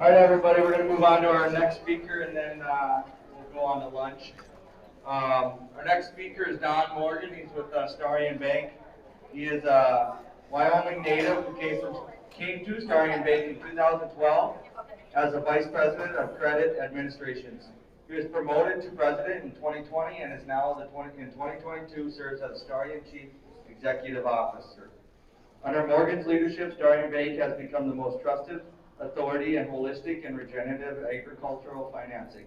All right, everybody, we're going to move on to our next speaker, and then we'll go on to lunch. Our next speaker is Don Morgan. He's with Starion Bank. He is a Wyoming native who came to Starion Bank in 2012 as a Vice President of Credit Administrations. He was promoted to President in 2020 and is now in 2022 serves as Starion Chief Executive Officer. Under Morgan's leadership, Starion Bank has become the most trusted authority in holistic and regenerative agricultural financing.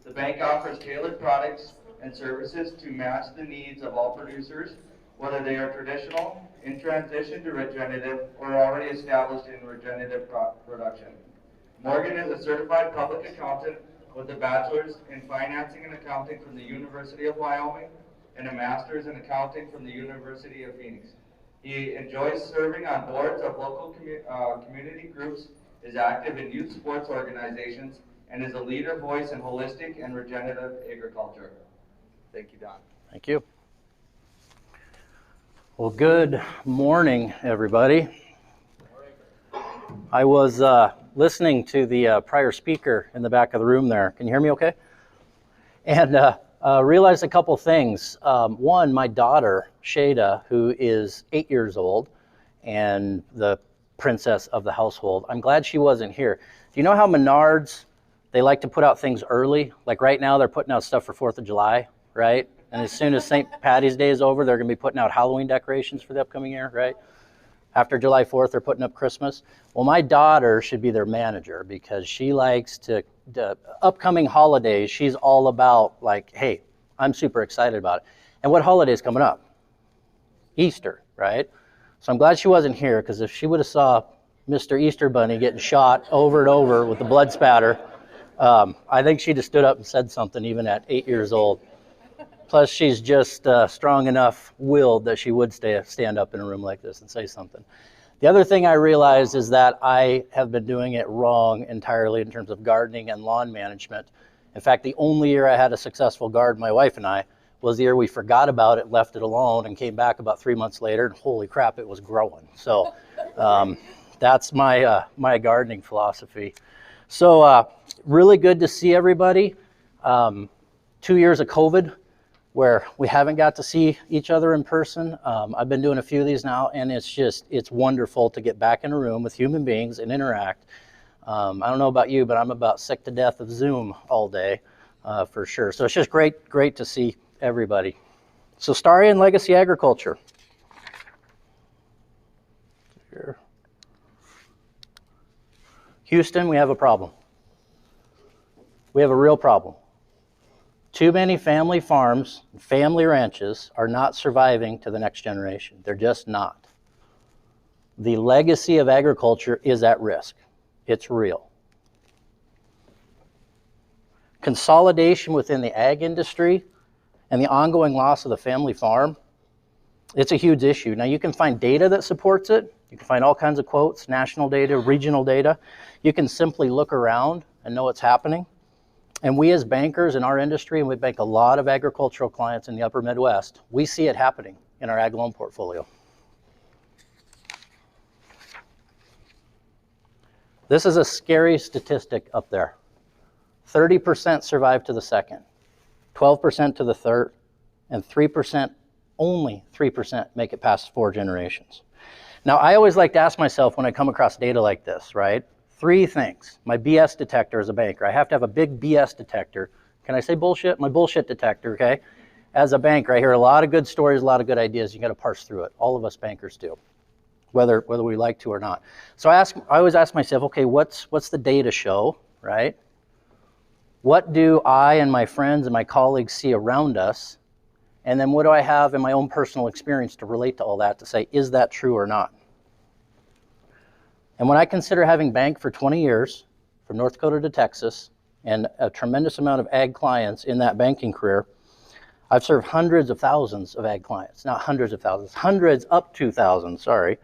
The bank offers tailored products and services to match the needs of all producers, whether they are traditional, in transition to regenerative, or already established in regenerative production. Morgan is a certified public accountant with a bachelor's in financing and accounting from the University of Wyoming and a master's in accounting from the University of Phoenix. He enjoys serving on boards of local community groups, is active in youth sports organizations, and is a leader voice in holistic and regenerative agriculture. Thank you, Don. Thank you. Well, good morning, everybody. I was listening to the prior speaker in the back of the room there. Can you hear me okay? And realized a couple things. One, my daughter, Shada, who is 8 years old and the princess of the household, I'm glad she wasn't here. Do you know how Menards, they like to put out things early? Like right now, they're putting out stuff for 4th of July, right? And as soon as St. Patty's Day is over, they're going to be putting out Halloween decorations for the upcoming year, right? After July 4th, they're putting up Christmas. Well, my daughter should be their manager because she likes to, the upcoming holidays, she's all about like, hey, I'm super excited about it. And what holiday is coming up? Easter, right? So I'm glad she wasn't here because if she would have saw Mr. Easter Bunny getting shot over and over with the blood spatter, I think she'd have stood up and said something even at 8 years old. Plus, she's just strong enough willed that she would stand up in a room like this and say something. The other thing I realized is that I have been doing it wrong entirely in terms of gardening and lawn management. In fact, the only year I had a successful garden, my wife and I, was the year we forgot about it, left it alone, and came back about 3 months later, and holy crap, it was growing. So that's my gardening philosophy. So really good to see everybody. 2 years of COVID, where we haven't got to see each other in person. I've been doing a few of these now, and it's wonderful to get back in a room with human beings and interact. I don't know about you, but I'm about sick to death of Zoom all day, for sure. So it's just great to see everybody. So Starion Legacy Agriculture. Here. Houston, we have a problem. We have a real problem. Too many family farms, family ranches are not surviving to the next generation. They're just not. The legacy of agriculture is at risk. It's real. Consolidation within the ag industry and the ongoing loss of the family farm, it's a huge issue. Now you can find data that supports it. You can find all kinds of quotes, national data, regional data. You can simply look around and know what's happening. And we as bankers in our industry, and we bank a lot of agricultural clients in the upper Midwest, we see it happening in our ag loan portfolio. This is a scary statistic up there. 30% survive to the second, 12% to the third, and 3%, only 3% make it past 4 generations. Now, I always like to ask myself when I come across data like this, right? 3 things. My BS detector as a banker. I have to have a big BS detector. Can I say bullshit? My bullshit detector, okay? As a banker, I hear a lot of good stories, a lot of good ideas. You got to parse through it. All of us bankers do, whether we like to or not. So I always ask myself, okay, what's the data show, right? What do I and my friends and my colleagues see around us? And then what do I have in my own personal experience to relate to all that to say, is that true or not? And when I consider having banked for 20 years, from North Dakota to Texas, and a tremendous amount of ag clients in that banking career, I've served hundreds of thousands of ag clients. Not hundreds of thousands, hundreds up to thousands, sorry.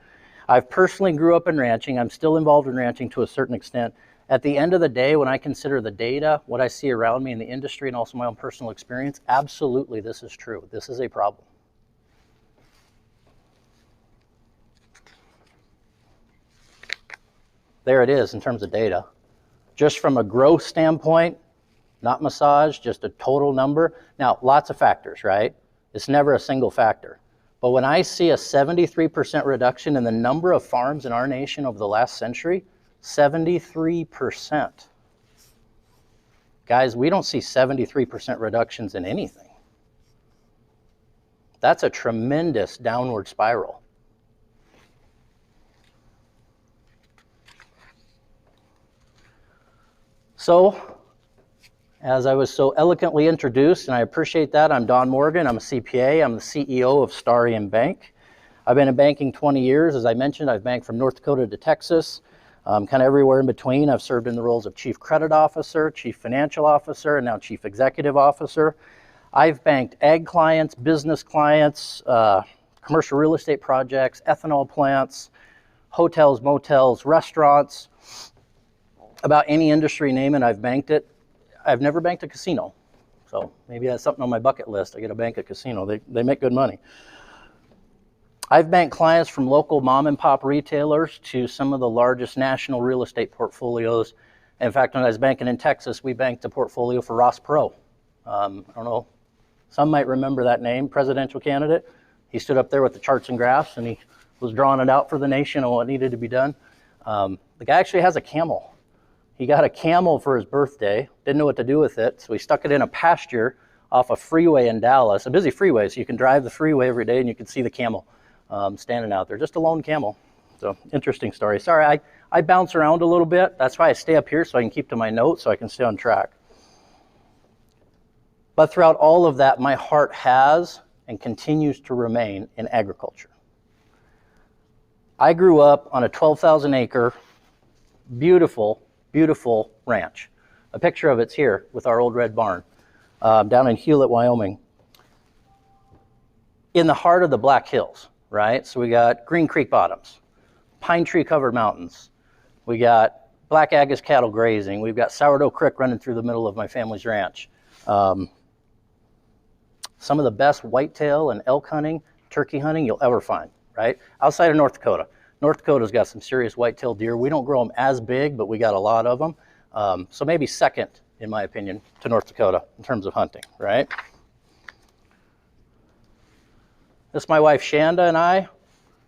I've personally grew up in ranching. I'm still involved in ranching to a certain extent. At the end of the day, when I consider the data, what I see around me in the industry and also my own personal experience, absolutely this is true. This is a problem. There it is in terms of data. Just from a growth standpoint, not massage, just a total number. Now, lots of factors, right? It's never a single factor. But when I see a 73% reduction in the number of farms in our nation over the last century, 73%. Guys, we don't see 73% reductions in anything. That's a tremendous downward spiral. So, as I was so eloquently introduced, and I appreciate that, I'm Don Morgan, I'm a CPA, I'm the CEO of Starion Bank. I've been in banking 20 years. As I mentioned, I've banked from North Dakota to Texas, kind of everywhere in between. I've served in the roles of Chief Credit Officer, Chief Financial Officer, and now Chief Executive Officer. I've banked ag clients, business clients, commercial real estate projects, ethanol plants, hotels, motels, restaurants. About any industry, name it, I've banked it. I've never banked a casino, so maybe that's something on my bucket list. I get to bank a casino. They make good money. I've banked clients from local mom and pop retailers to some of the largest national real estate portfolios. In fact, when I was banking in Texas, we banked a portfolio for Ross Perot. I don't know, some might remember that name, presidential candidate. He stood up there with the charts and graphs, and he was drawing it out for the nation on what needed to be done. The guy actually has a camel. He got a camel for his birthday, didn't know what to do with it, so he stuck it in a pasture off a freeway in Dallas, a busy freeway, so you can drive the freeway every day and you can see the camel standing out there, just a lone camel. So, interesting story. Sorry, I bounce around a little bit. That's why I stay up here, so I can keep to my notes, so I can stay on track. But throughout all of that, my heart has and continues to remain in agriculture. I grew up on a 12,000 acre, beautiful ranch. A picture of it's here with our old red barn down in Hewlett, Wyoming. In the heart of the Black Hills, right? So we got Green Creek bottoms, pine tree covered mountains. We got Black Agus cattle grazing. We've got Sourdough Creek running through the middle of my family's ranch. Some of the best whitetail and elk hunting, turkey hunting you'll ever find, right? Outside of North Dakota. North Dakota's got some serious whitetail deer. We don't grow them as big, but we got a lot of them. So maybe second, in my opinion, to North Dakota in terms of hunting, right? This is my wife Shanda and I,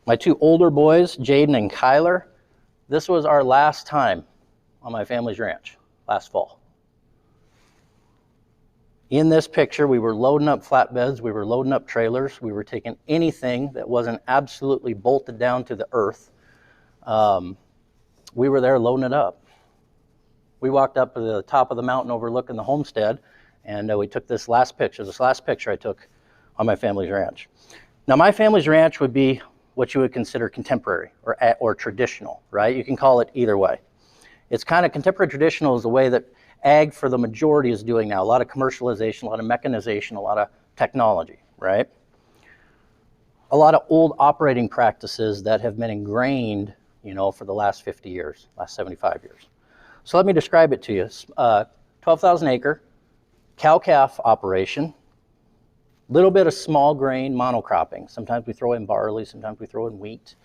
my two older boys, Jaden and Kyler. This was our last time on my family's ranch, last fall. In this picture, we were loading up flatbeds, we were loading up trailers, we were taking anything that wasn't absolutely bolted down to the earth. We were there loading it up. We walked up to the top of the mountain overlooking the homestead, and we took this last picture I took on my family's ranch. Now, my family's ranch would be what you would consider contemporary or traditional, right? You can call it either way. It's kind of contemporary traditional is the way that ag for the majority is doing now. A lot of commercialization, a lot of mechanization, a lot of technology, right? A lot of old operating practices that have been ingrained, for the last 50 years, last 75 years. So let me describe it to you. 12,000 acre cow-calf operation, little bit of small grain monocropping. Sometimes we throw in barley, sometimes we throw in wheat.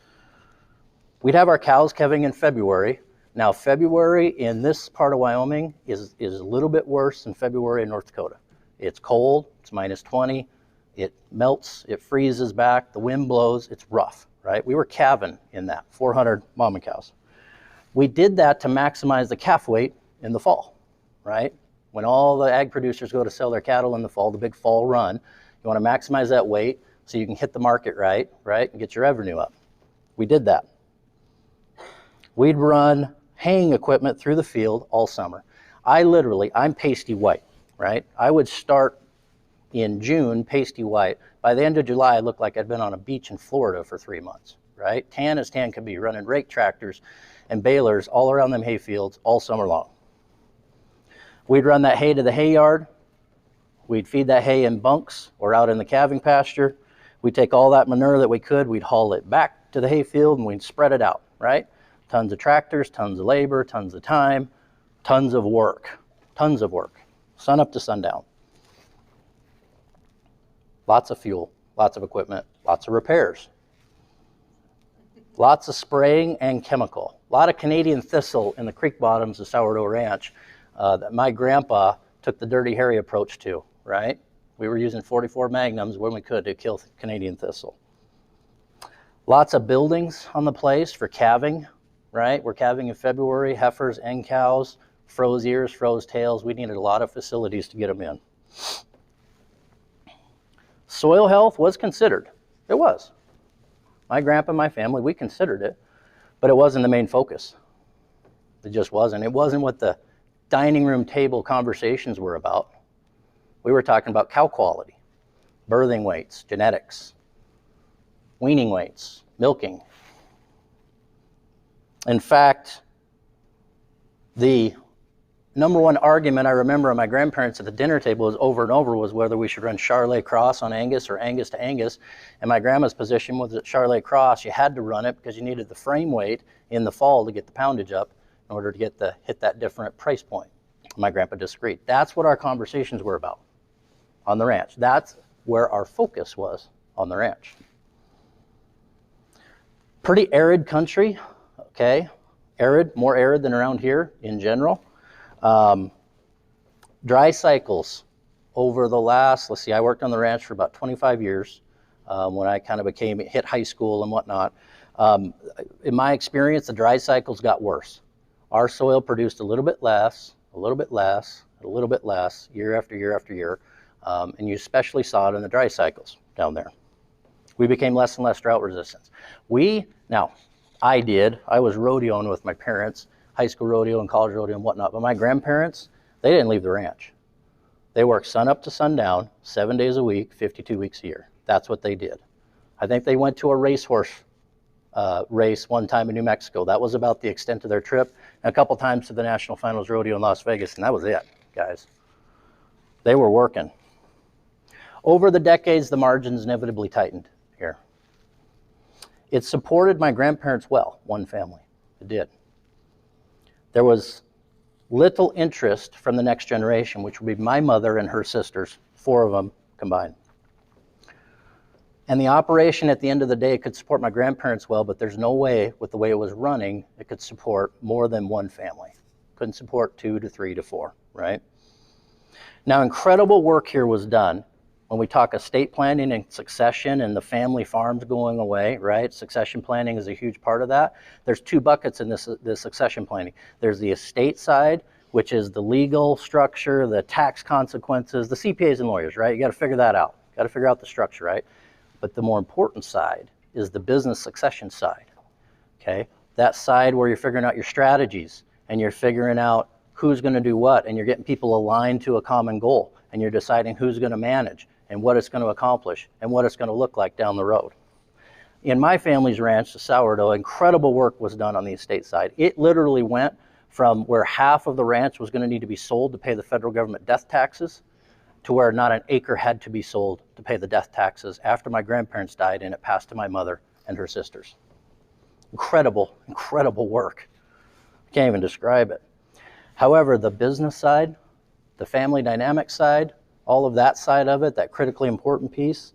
We'd have our cows calving in February. Now, February in this part of Wyoming is a little bit worse than February in North Dakota. It's cold, it's minus 20, it melts, it freezes back, the wind blows, it's rough, right? We were calving in that, 400 mama cows. We did that to maximize the calf weight in the fall, right? When all the ag producers go to sell their cattle in the fall, the big fall run, you want to maximize that weight so you can hit the market right, and get your revenue up. We did that. We'd run haying equipment through the field all summer. I'm pasty white, right? I would start in June pasty white. By the end of July, I looked like I'd been on a beach in Florida for 3 months, right? Tan as tan could be, running rake tractors and balers all around them hay fields all summer long. We'd run that hay to the hay yard. We'd feed that hay in bunks or out in the calving pasture. We'd take all that manure that we could, we'd haul it back to the hay field and we'd spread it out, right? Tons of tractors, tons of labor, tons of time, tons of work, sun up to sundown. Lots of fuel, lots of equipment, lots of repairs. Lots of spraying and chemical. A lot of Canadian thistle in the creek bottoms of Sourdough Ranch that my grandpa took the Dirty Harry approach to, right? We were using 44 Magnums when we could to kill Canadian thistle. Lots of buildings on the place for calving, right? We're calving in February, heifers and cows, froze ears, froze tails. We needed a lot of facilities to get them in. Soil health was considered. It was. My grandpa and my family, we considered it, but it wasn't the main focus. It just wasn't. It wasn't what the dining room table conversations were about. We were talking about cow quality, birthing weights, genetics, weaning weights, milking. In fact, the number one argument I remember of my grandparents at the dinner table was over and over was whether we should run Charolais Cross on Angus or Angus to Angus. And my grandma's position was that Charolais Cross, you had to run it because you needed the frame weight in the fall to get the poundage up in order to get hit that different price point. My grandpa disagreed. That's what our conversations were about on the ranch. That's where our focus was on the ranch. Pretty arid country, okay? Arid, more arid than around here in general. Dry cycles over the last, let's see, I worked on the ranch for about 25 years when I kind of hit high school and whatnot. In my experience, the dry cycles got worse. Our soil produced a little bit less, a little bit less, a little bit less, year after year after year. And you especially saw it in the dry cycles down there. We became less and less drought resistant. I was rodeoing with my parents, high school rodeo and college rodeo and whatnot, but my grandparents, they didn't leave the ranch. They worked sun up to sundown, 7 days a week, 52 weeks a year. That's what they did. I think they went to a racehorse race one time in New Mexico. That was about the extent of their trip, and a couple times to the National Finals Rodeo in Las Vegas, and that was it, guys. They were working. Over the decades, the margins inevitably tightened here. It supported my grandparents well, one family. It did. There was little interest from the next generation, which would be my mother and her sisters, 4 of them combined. And the operation at the end of the day could support my grandparents well, but there's no way, with the way it was running, it could support more than one family. Couldn't support 2 to 3 to 4, right? Now, incredible work here was done when we talk estate planning and succession and the family farms going away, right? Succession planning is a huge part of that. There's 2 buckets in this succession planning. There's the estate side, which is the legal structure, the tax consequences, the CPAs and lawyers, right? You got to figure that out. Got to figure out the structure, right? But the more important side is the business succession side, okay? That side where you're figuring out your strategies and you're figuring out who's going to do what, and you're getting people aligned to a common goal, and you're deciding who's going to manage and what it's going to accomplish and what it's going to look like down the road. In my family's ranch, the Sourdough, incredible work was done on the estate side. It literally went from where half of the ranch was going to need to be sold to pay the federal government death taxes to where not an acre had to be sold to pay the death taxes after my grandparents died, and it passed to my mother and her sisters. Incredible, incredible work. I can't even describe it. However, the business side, the family dynamic side, all of that side of it, that critically important piece,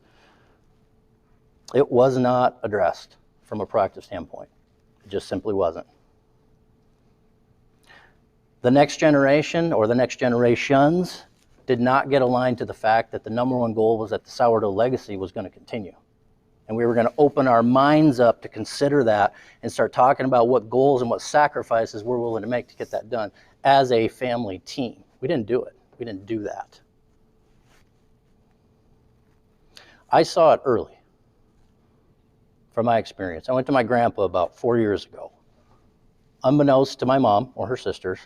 it was not addressed from a proactive standpoint. It just simply wasn't. The next generation, or the next generations, did not get aligned to the fact that the number one goal was that the sourdough legacy was going to continue. And we were going to open our minds up to consider that and start talking about what goals and what sacrifices we're willing to make to get that done as a family team. We didn't do it. We didn't do that. I saw it early from my experience. I went to my grandpa about 4 years ago, unbeknownst to my mom or her sisters,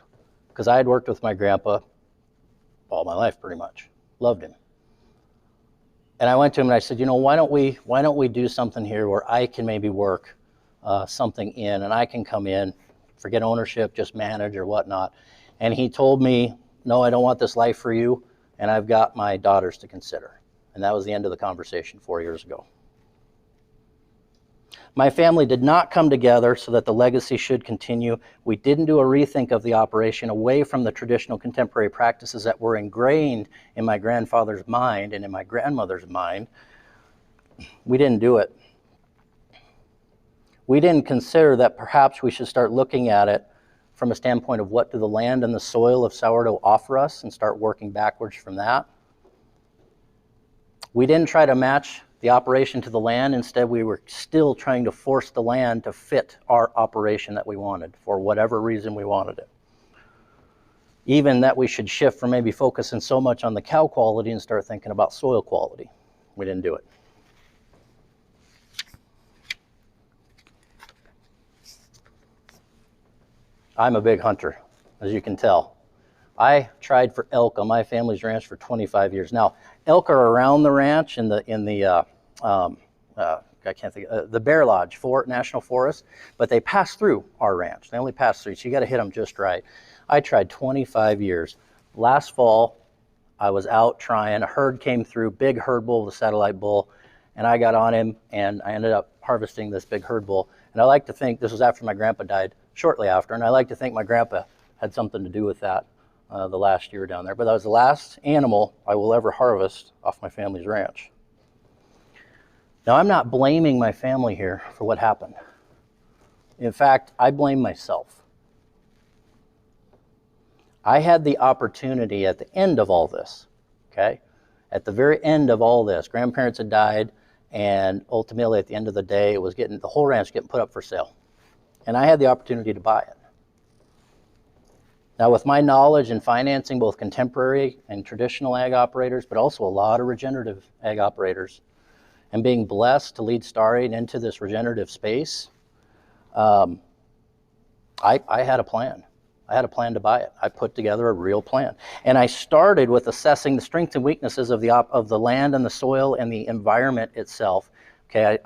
because I had worked with my grandpa all my life pretty much. Loved him. And I went to him and I said, why don't we do something here where I can maybe work something in, and I can come in, forget ownership, just manage or whatnot. And he told me, no, I don't want this life for you, and I've got my daughters to consider. And that was the end of the conversation 4 years ago. My family did not come together so that the legacy should continue. We didn't do a rethink of the operation away from the traditional contemporary practices that were ingrained in my grandfather's mind and in my grandmother's mind. We didn't do it. We didn't consider that perhaps we should start looking at it from a standpoint of what do the land and the soil of sourdough offer us and start working backwards from that. We didn't try to match the operation to the land. Instead, we were still trying to force the land to fit our operation that we wanted for whatever reason we wanted it. Even that we should shift from maybe focusing so much on the cow quality and start thinking about soil quality. We didn't do it. I'm a big hunter, as you can tell. I tried for elk on my family's ranch for 25 years. Now, elk are around the ranch in the Bear Lodge National Forest, but they pass through our ranch. They only pass through, so you got to hit them just right. I tried 25 years. Last fall, I was out trying. A herd came through, big herd bull with a satellite bull, and I got on him, and I ended up harvesting this big herd bull. And I like to think, this was after my grandpa died, shortly after, and I like to think my grandpa had something to do with that the last year down there. But that was the last animal I will ever harvest off my family's ranch. Now, I'm not blaming my family here for what happened. In fact, I blame myself. I had the opportunity at the end of all this, okay? At the very end of all this, grandparents had died, and ultimately at the end of the day, it was the whole ranch getting put up for sale. And I had the opportunity to buy it. Now, with my knowledge in financing both contemporary and traditional ag operators, but also a lot of regenerative ag operators, and being blessed to lead Starion into this regenerative space, I had a plan. I had a plan to buy it. I put together a real plan. And I started with assessing the strengths and weaknesses of the land and the soil and the environment itself. Okay,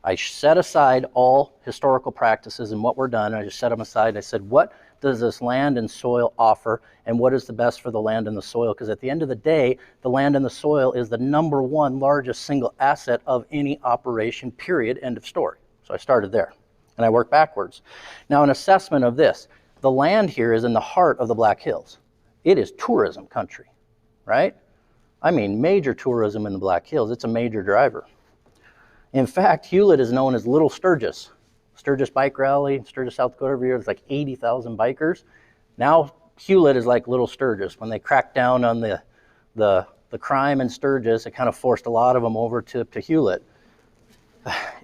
I set aside all historical practices and what were done. I just set them aside and I said, what does this land and soil offer, and what is the best for the land and the soil? Because at the end of the day, the land and the soil is the #1 largest single asset of any operation, period, end of story. So I started there, and I worked backwards. Now, an assessment of this. The land here is in the heart of the Black Hills. It is tourism country, right? I mean, major tourism in the Black Hills. It's a major driver. In fact, Hewlett is known as Little Sturgis. Sturgis Bike Rally, Sturgis, South Dakota, every year, there's like 80,000 bikers. Now, Hewlett is like Little Sturgis. When they cracked down on the crime in Sturgis, it kind of forced a lot of them over to Hewlett.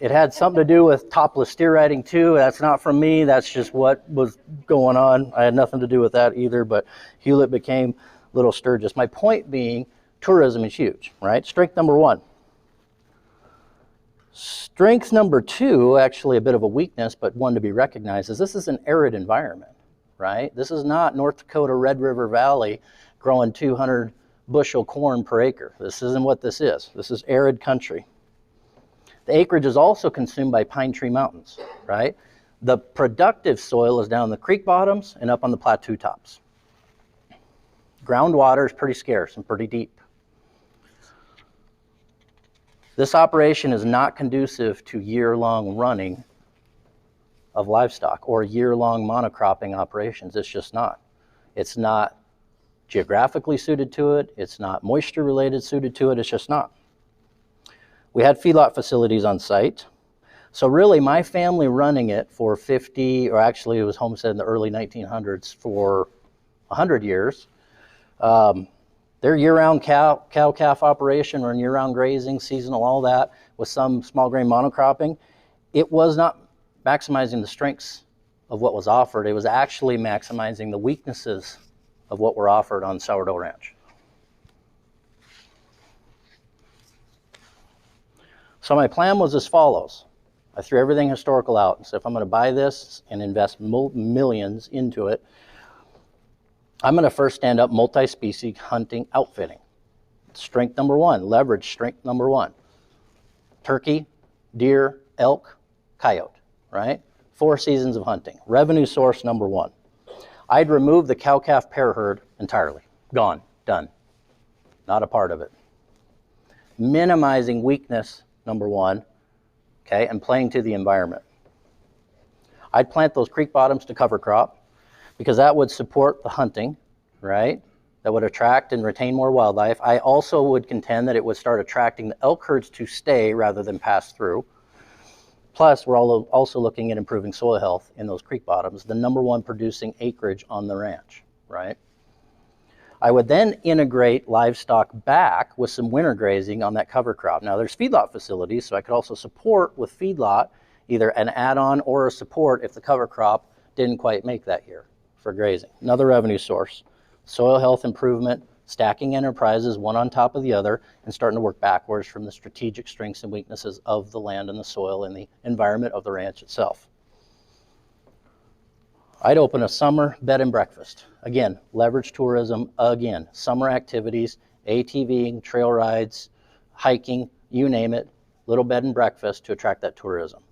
It had something to do with topless steer riding too. That's not from me. That's just what was going on. I had nothing to do with that either, but Hewlett became Little Sturgis. My point being, tourism is huge, right? Strength #1. Strength #2, actually a bit of a weakness, but one to be recognized, is this is an arid environment, right? This is not North Dakota Red River Valley growing 200 bushel corn per acre. This isn't what this is. This is arid country. The acreage is also consumed by pine tree mountains, right? The productive soil is down the creek bottoms and up on the plateau tops. Groundwater is pretty scarce and pretty deep. This operation is not conducive to year-long running of livestock or year-long monocropping operations. It's just not. It's not geographically suited to it. It's not moisture-related suited to it. It's just not. We had feedlot facilities on site. So really, my family running it for 50, or actually it was homestead in the early 1900s for 100 years. Their year-round cow-calf operation, or year-round grazing, seasonal, all that, with some small grain monocropping, it was not maximizing the strengths of what was offered. It was actually maximizing the weaknesses of what were offered on Sourdough Ranch. So my plan was as follows. I threw everything historical out and said, if I'm going to buy this and invest millions into it, I'm going to first stand up multi-species hunting outfitting. Strength #1, leverage strength #1. Turkey, deer, elk, coyote, right? 4 seasons of hunting. Revenue source #1. I'd remove the cow-calf pair herd entirely. Gone, done. Not a part of it. Minimizing weakness #1, okay, and playing to the environment. I'd plant those creek bottoms to cover crop because that would support the hunting, right? That would attract and retain more wildlife. I also would contend that it would start attracting the elk herds to stay rather than pass through. Plus, we're also looking at improving soil health in those creek bottoms, the #1 producing acreage on the ranch, right? I would then integrate livestock back with some winter grazing on that cover crop. Now, there's feedlot facilities, so I could also support with feedlot either an add-on or a support if the cover crop didn't quite make that year for grazing. Another revenue source. Soil health improvement, stacking enterprises one on top of the other, and starting to work backwards from the strategic strengths and weaknesses of the land and the soil and the environment of the ranch itself. I'd open a summer bed and breakfast. Again, leverage tourism, again, summer activities, ATVing, trail rides, hiking, you name it, little bed and breakfast to attract that tourism.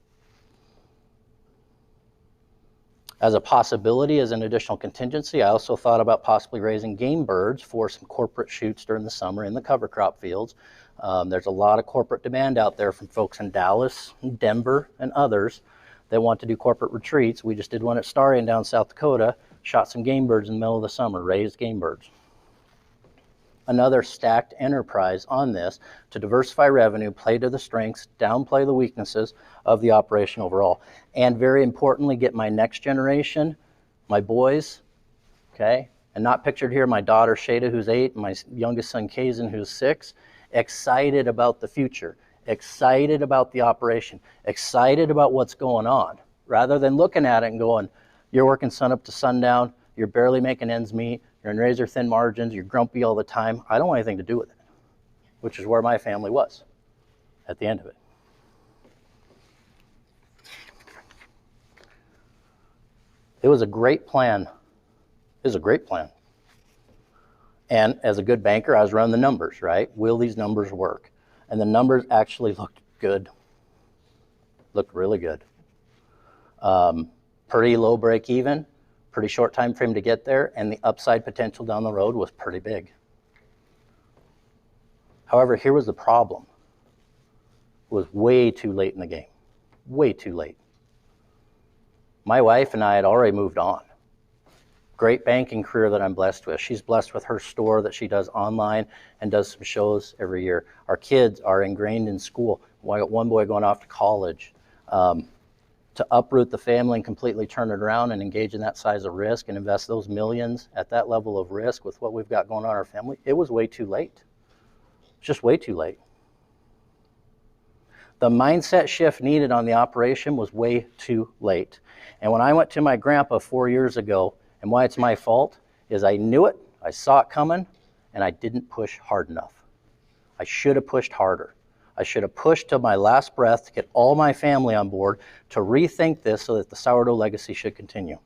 As a possibility, as an additional contingency, I also thought about possibly raising game birds for some corporate shoots during the summer in the cover crop fields. There's a lot of corporate demand out there from folks in Dallas, Denver, and others that want to do corporate retreats. We just did one at Starion down South Dakota, shot some game birds in the middle of the summer, raised game birds. Another stacked enterprise on this to diversify revenue, play to the strengths, downplay the weaknesses of the operation overall. And very importantly, get my next generation, my boys, okay? And not pictured here, my daughter Shada, who's 8, and my youngest son Kazan, who's 6, excited about the future, excited about the operation, excited about what's going on, rather than looking at it and going, you're working sun up to sundown, you're barely making ends meet, you're in razor thin margins, you're grumpy all the time. I don't want anything to do with it, which is where my family was at the end of it. It was a great plan. It was a great plan. And as a good banker, I was running the numbers, right? Will these numbers work? And the numbers actually looked good. Looked really good. Pretty low break even, pretty short time frame to get there, and the upside potential down the road was pretty big. However, here was the problem. It was way too late in the game. Way too late. My wife and I had already moved on. Great banking career that I'm blessed with. She's blessed with her store that she does online and does some shows every year. Our kids are ingrained in school. I got one boy going off to college. To uproot the family and completely turn it around and engage in that size of risk and invest those millions at that level of risk with what we've got going on in our family, it was way too late. It's just way too late. The mindset shift needed on the operation was way too late. And when I went to my grandpa 4 years ago, and why it's my fault, is I knew it, I saw it coming, and I didn't push hard enough. I should have pushed harder. I should have pushed till my last breath to get all my family on board to rethink this so that the sourdough legacy should continue.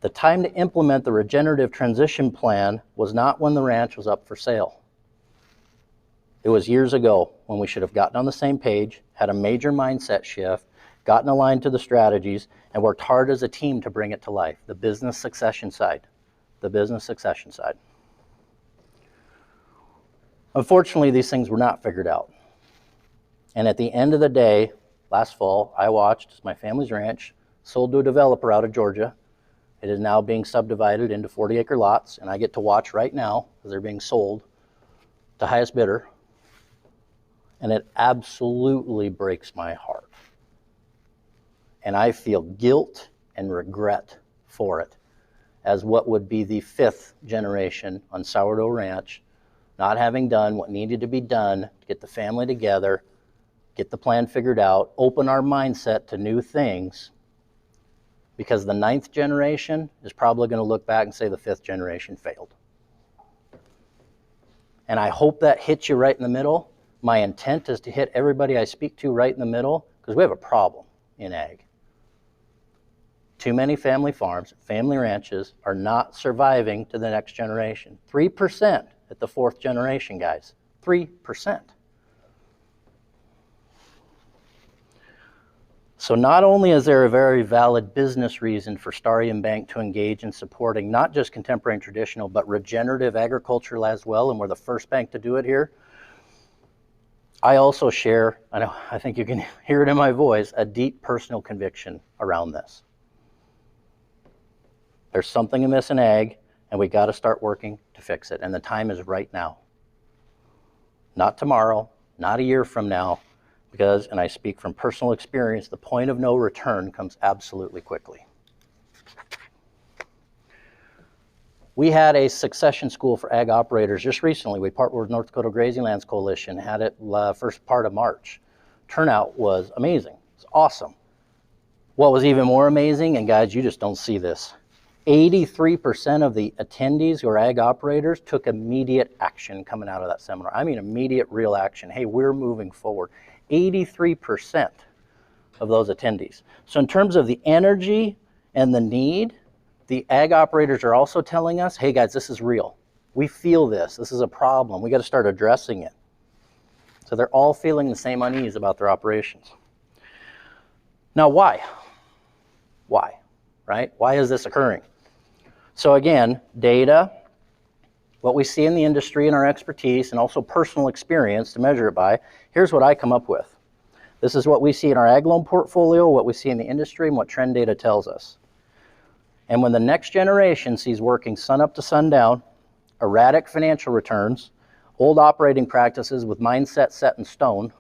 The time to implement the regenerative transition plan was not when the ranch was up for sale. It was years ago when we should have gotten on the same page, had a major mindset shift, gotten aligned to the strategies, and worked hard as a team to bring it to life. The business succession side. The business succession side. Unfortunately, these things were not figured out. And at the end of the day, last fall, I watched as my family's ranch sold to a developer out of Georgia. It is now being subdivided into 40-acre lots, and I get to watch right now as they're being sold to highest bidder. And it absolutely breaks my heart. And I feel guilt and regret for it, as what would be the 5th generation on Sourdough Ranch, not having done what needed to be done to get the family together, get the plan figured out, open our mindset to new things, because the 9th generation is probably going to look back and say the 5th generation failed. And I hope that hits you right in the middle. My intent is to hit everybody I speak to right in the middle, because we have a problem in ag. Too many family farms, family ranches are not surviving to the next generation. 3% at the 4th generation, guys. 3%. So not only is there a very valid business reason for Starion Bank to engage in supporting not just contemporary and traditional, but regenerative agriculture as well, and we're the first bank to do it here, I also share, I think you can hear it in my voice, a deep personal conviction around this. There's something amiss in ag, and we got to start working to fix it. And the time is right now. Not tomorrow, not a year from now, because, and I speak from personal experience, the point of no return comes absolutely quickly. We had a succession school for ag operators just recently. We partnered with North Dakota Grazing Lands Coalition, had it first part of March. Turnout was amazing. It's awesome. What was even more amazing, and guys, you just don't see this, 83% of the attendees who are ag operators took immediate action coming out of that seminar. I mean immediate real action. Hey, we're moving forward. 83% of those attendees. So in terms of the energy and the need, the ag operators are also telling us, hey guys, this is real. We feel this. This is a problem. We got to start addressing it. So they're all feeling the same unease about their operations. Now, why? Why, right? Why is this occurring? So again, data, what we see in the industry and our expertise, and also personal experience to measure it by, here's what I come up with. This is what we see in our ag loan portfolio, what we see in the industry, and what trend data tells us. And when the next generation sees working sun up to sundown, erratic financial returns, old operating practices with mindset set in stone,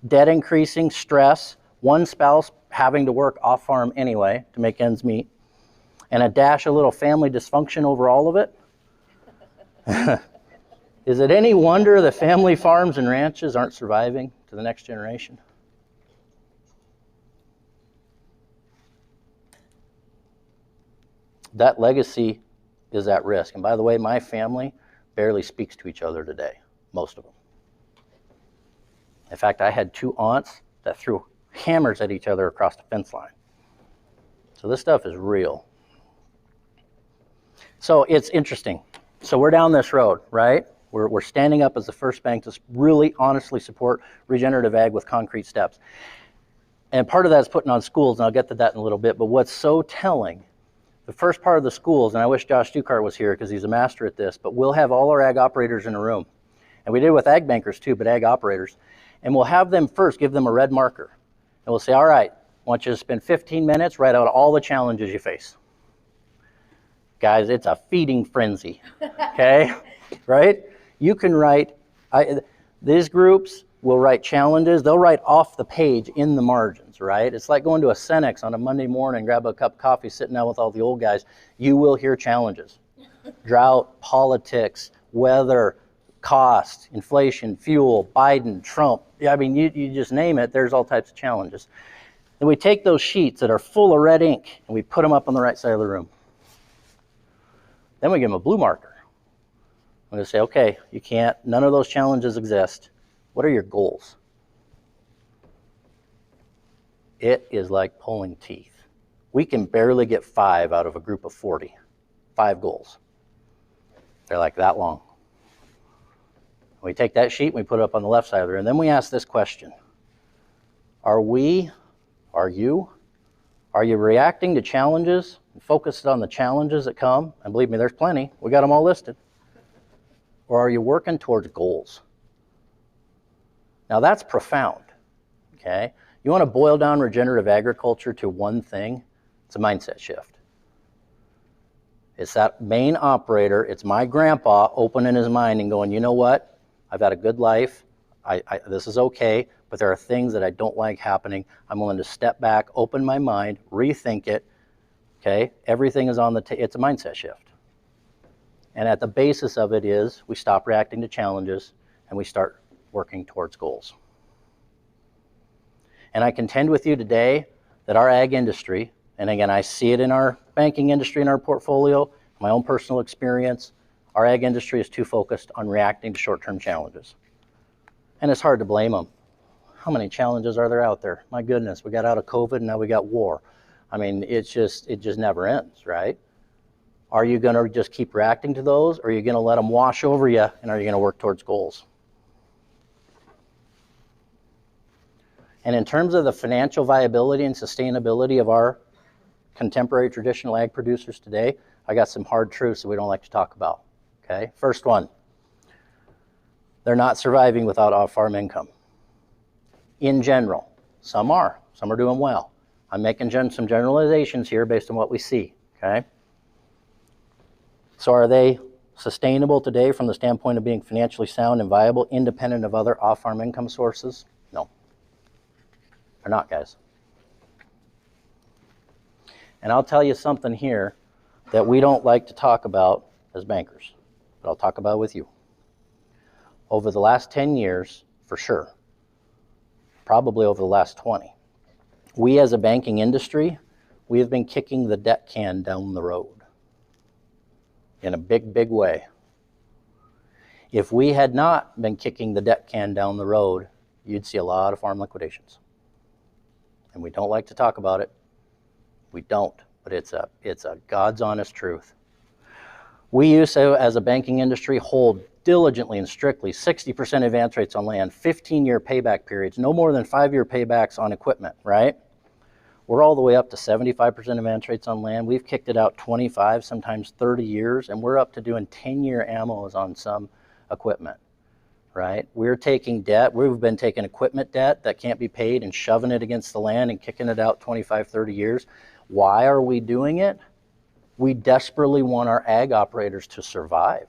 debt increasing, stress, one spouse having to work off farm anyway to make ends meet, and a dash of little family dysfunction over all of it, is it any wonder that family farms and ranches aren't surviving to the next generation? That legacy is at risk. And by the way, my family barely speaks to each other today, most of them. In fact, I had 2 aunts that threw hammers at each other across the fence line. So this stuff is real. So it's interesting. So we're down this road, right? We're standing up as the first bank to really honestly support regenerative ag with concrete steps. And part of that is putting on schools, and I'll get to that in a little bit, but what's so telling, the first part of the schools, and I wish Josh Dukart was here because he's a master at this, but we'll have all our ag operators in a room. And we did it with ag bankers too, but ag operators. And we'll have them first give them a red marker. And we'll say, all right, I want you to spend 15 minutes, write out all the challenges you face. Guys, it's a feeding frenzy, okay? Right? You can write, these groups will write challenges. They'll write off the page in the margins, right? It's like going to a Cenex on a Monday morning, grab a cup of coffee, sitting down with all the old guys. You will hear challenges. Drought, politics, weather, cost, inflation, fuel, Biden, Trump. I mean, you just name it, there's all types of challenges. Then we take those sheets that are full of red ink and we put them up on the right side of the room. Then we give them a blue marker. I'm going to say, okay, you can't, none of those challenges exist. What are your goals? It is like pulling teeth. We can barely get 5 out of a group of 40. 5 goals. They're like that long. We take that sheet and we put it up on the left side of the room. And then we ask this question. Are you reacting to challenges and focused on the challenges that come? And believe me, there's plenty. We got them all listed. Or are you working towards goals? Now that's profound, okay? You want to boil down regenerative agriculture to one thing, it's a mindset shift. It's that main operator, it's my grandpa opening his mind and going, you know what? I've had a good life, this is okay, but there are things that I don't like happening. I'm willing to step back, open my mind, rethink it, okay? Everything is on the table, it's a mindset shift. And at the basis of it is we stop reacting to challenges and we start working towards goals. And I contend with you today that our ag industry, and again, I see it in our banking industry in our portfolio, my own personal experience, our ag industry is too focused on reacting to short-term challenges. And it's hard to blame them. How many challenges are there out there? My goodness, we got out of COVID and now we got war. I mean, it just never ends, right? Are you going to just keep reacting to those, or are you going to let them wash over you, and are you going to work towards goals? And in terms of the financial viability and sustainability of our contemporary traditional ag producers today, I got some hard truths that we don't like to talk about, okay? First one, they're not surviving without off-farm income. In general, some are doing well. I'm making some generalizations here based on what we see, okay? So are they sustainable today from the standpoint of being financially sound and viable, independent of other off-farm income sources? No. They're not, guys. And I'll tell you something here that we don't like to talk about as bankers, but I'll talk about it with you. Over the last 10 years, for sure, probably over the last 20, we as a banking industry, we have been kicking the debt can down the road in a big, big way. If we had not been kicking the debt can down the road, you'd see a lot of farm liquidations. And we don't like to talk about it. We don't, but it's a God's honest truth. We used to, as a banking industry, hold diligently and strictly 60% advance rates on land, 15-year payback periods, no more than 5-year paybacks on equipment, right? We're all the way up to 75% advance rates on land. We've kicked it out 25, sometimes 30 years, and we're up to doing 10-year ammos on some equipment, right? We're taking debt. We've been taking equipment debt that can't be paid and shoving it against the land and kicking it out 25, 30 years. Why are we doing it? We desperately want our ag operators to survive.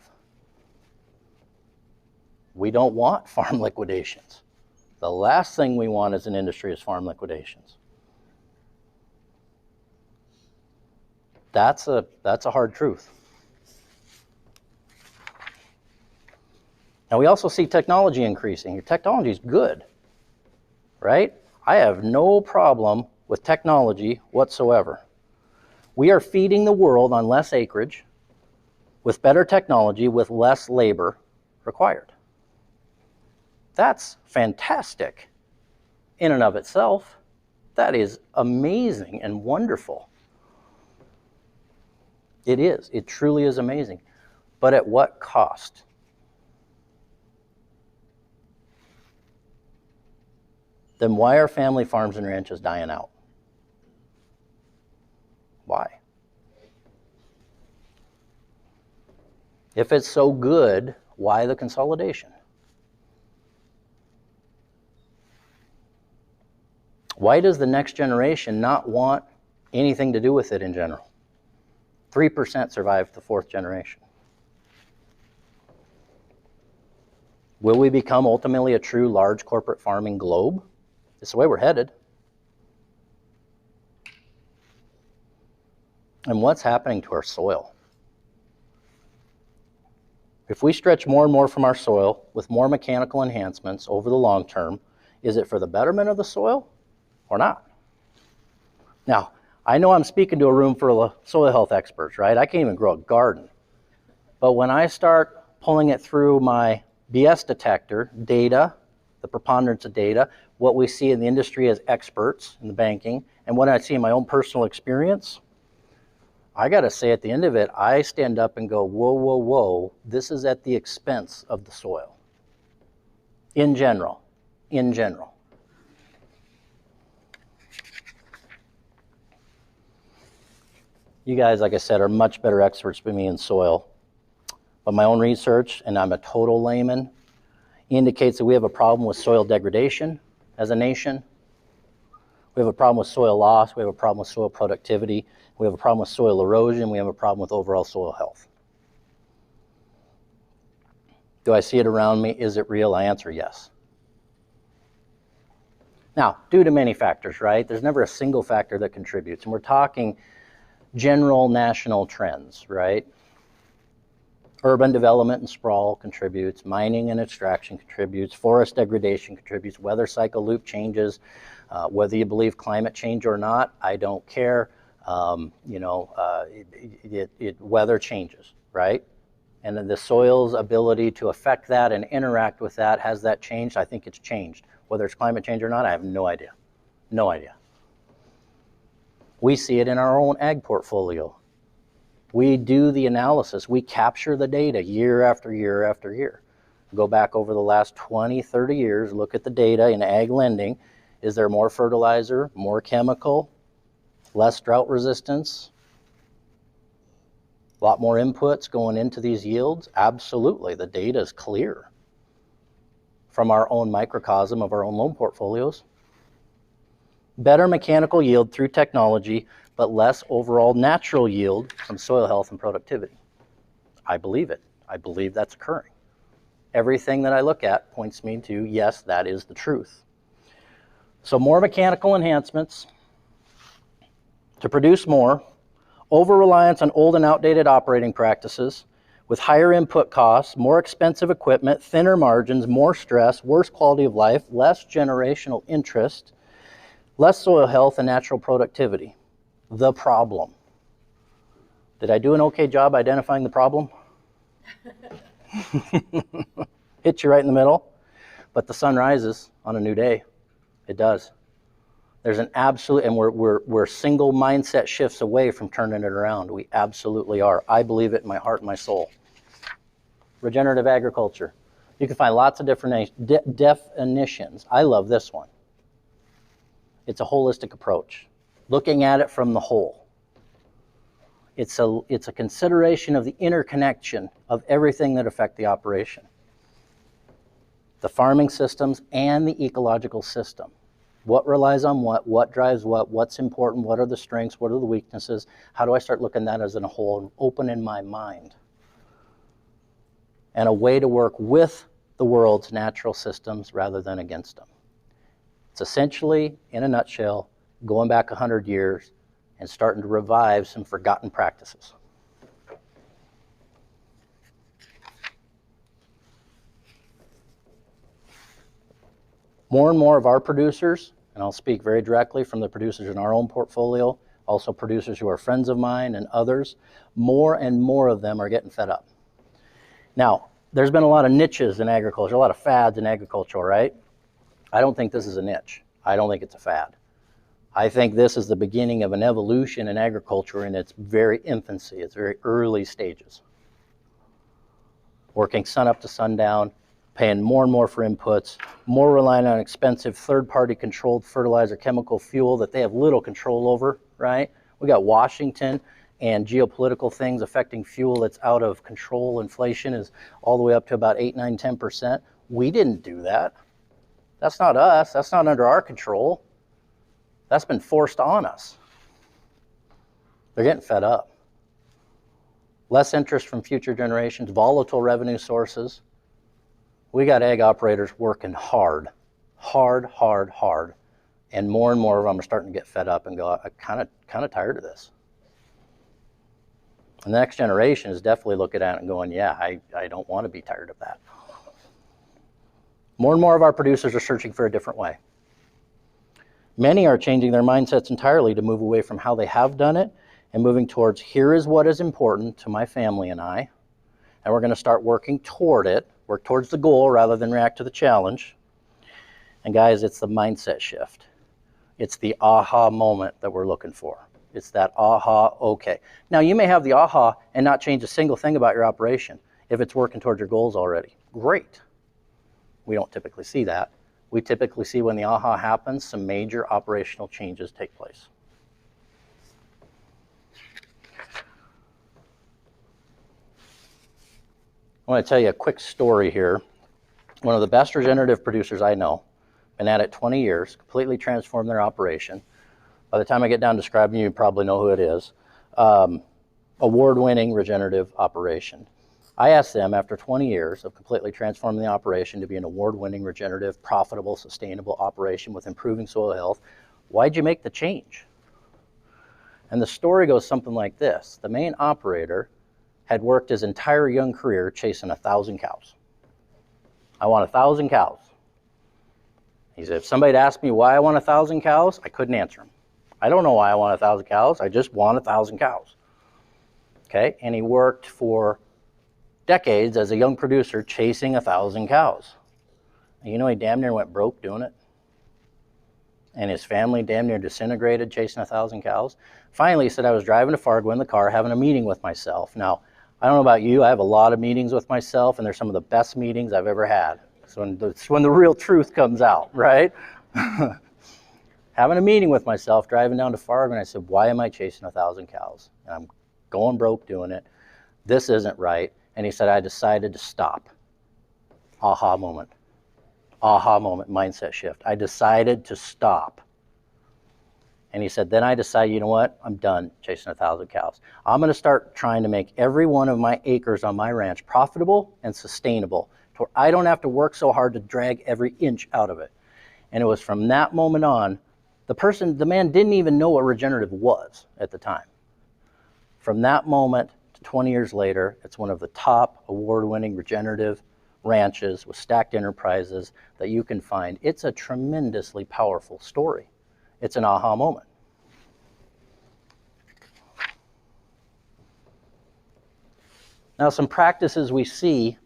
We don't want farm liquidations. The last thing we want as an industry is farm liquidations. That's a hard truth. Now we also see technology increasing. Your technology is good, right? I have no problem with technology whatsoever. We are feeding the world on less acreage, with better technology, with less labor required. That's fantastic in and of itself. That is amazing and wonderful. It is. It truly is amazing. But at what cost? Then why are family farms and ranches dying out? Why? If it's so good, why the consolidation? Why does the next generation not want anything to do with it in general? 3% survived the 4th generation. Will we become ultimately a true large corporate farming globe? It's the way we're headed. And what's happening to our soil? If we stretch more and more from our soil with more mechanical enhancements over the long term, is it for the betterment of the soil or not? Now, I know I'm speaking to a room full of soil health experts, right? I can't even grow a garden. But when I start pulling it through my BS detector, data, the preponderance of data, what we see in the industry as experts in the banking, and what I see in my own personal experience, I got to say at the end of it, I stand up and go, whoa, whoa, whoa, this is at the expense of the soil. In general. You guys, like I said, are much better experts than me in soil. But my own research, and I'm a total layman, indicates that we have a problem with soil degradation as a nation. We have a problem with soil loss. We have a problem with soil productivity. We have a problem with soil erosion. We have a problem with overall soil health. Do I see it around me? Is it real? I answer yes. Now, due to many factors, right? There's never a single factor that contributes. And we're talking general national trends, right? Urban development and sprawl contributes, mining and extraction contributes, forest degradation contributes, weather cycle loop changes, whether you believe climate change or not, I don't care. Weather changes, right? And then the soil's ability to affect that and interact with that, has that changed? I think it's changed. Whether it's climate change or not, I have no idea. No idea. We see it in our own ag portfolio. We do the analysis. We capture the data year after year after year. Go back over the last 20, 30 years, look at the data in ag lending. Is there more fertilizer, more chemical, less drought resistance, a lot more inputs going into these yields? Absolutely. The data is clear from our own microcosm of our own loan portfolios. Better mechanical yield through technology, but less overall natural yield from soil health and productivity. I believe it. I believe that's occurring. Everything that I look at points me to, yes, that is the truth. So more mechanical enhancements to produce more, over-reliance on old and outdated operating practices with higher input costs, more expensive equipment, thinner margins, more stress, worse quality of life, less generational interest, less soil health and natural productivity. The problem. Did I do an okay job identifying the problem? Hit you right in the middle, but the sun rises on a new day. It does. There's an absolute, and we're single mindset shifts away from turning it around. We absolutely are. I believe it in my heart and my soul. Regenerative agriculture. You can find lots of different definitions. I love this one. It's a holistic approach, looking at it from the whole. It's a consideration of the interconnection of everything that affect the operation. The farming systems and the ecological system. What relies on what drives what's important, what are the strengths, what are the weaknesses, how do I start looking at that as a whole and open in my mind? And a way to work with the world's natural systems rather than against them. It's essentially, in a nutshell, going back 100 years and starting to revive some forgotten practices. More and more of our producers, and I'll speak very directly from the producers in our own portfolio, also producers who are friends of mine and others, more and more of them are getting fed up. Now, there's been a lot of niches in agriculture, a lot of fads in agriculture, right? I don't think this is a niche. I don't think it's a fad. I think this is the beginning of an evolution in agriculture in its very infancy, its very early stages. Working sun up to sundown, paying more and more for inputs, more relying on expensive third-party controlled fertilizer chemical fuel that they have little control over, right? We got Washington and geopolitical things affecting fuel that's out of control. Inflation is all the way up to about 8, 9, 10%. We didn't do that. That's not us. That's not under our control. That's been forced on us. They're getting fed up. Less interest from future generations, volatile revenue sources. We got ag operators working hard, and more of them are starting to get fed up and go, I'm kind of tired of this. And the next generation is definitely looking at it and going, yeah, I don't want to be tired of that. More and more of our producers are searching for a different way. Many are changing their mindsets entirely to move away from how they have done it and moving towards, here is what is important to my family and I, and we're going to start working toward it, work towards the goal rather than react to the challenge. And guys, it's the mindset shift. It's the aha moment that we're looking for. It's that aha, okay. Now, you may have the aha and not change a single thing about your operation if it's working towards your goals already. Great. We don't typically see that. We typically see when the aha happens, some major operational changes take place. I want to tell you a quick story here. One of the best regenerative producers I know, been at it 20 years, completely transformed their operation. By the time I get down describing you probably know who it is. Award-winning regenerative operation. I asked them after 20 years of completely transforming the operation to be an award-winning, regenerative, profitable, sustainable operation with improving soil health, why'd you make the change? And the story goes something like this. The main operator had worked his entire young career chasing 1,000 cows. I want 1,000 cows. He said, if somebody asked me why I want 1,000 cows, I couldn't answer him. I don't know why I want 1,000 cows. I just want 1,000 cows. Okay, and he worked for decades as a young producer chasing 1,000 cows. And you know, he damn near went broke doing it. And his family damn near disintegrated chasing 1,000 cows. Finally, he said, I was driving to Fargo in the car having a meeting with myself. Now, I don't know about you, I have a lot of meetings with myself, and they're some of the best meetings I've ever had. So it's when the real truth comes out, right? Having a meeting with myself, driving down to Fargo, and I said, why am I chasing 1,000 cows? And I'm going broke doing it. This isn't right. And he said, I decided to stop. Aha moment. Aha moment, mindset shift. I decided to stop. And he said, then I decided, you know what? I'm done chasing 1,000 cows. I'm going to start trying to make every one of my acres on my ranch profitable and sustainable, to where I don't have to work so hard to drag every inch out of it. And it was from that moment on, the man didn't even know what regenerative was at the time. From that moment to 20 years later, it's one of the top award-winning regenerative ranches with stacked enterprises that you can find. It's a tremendously powerful story. It's an aha moment. Now, some practices we see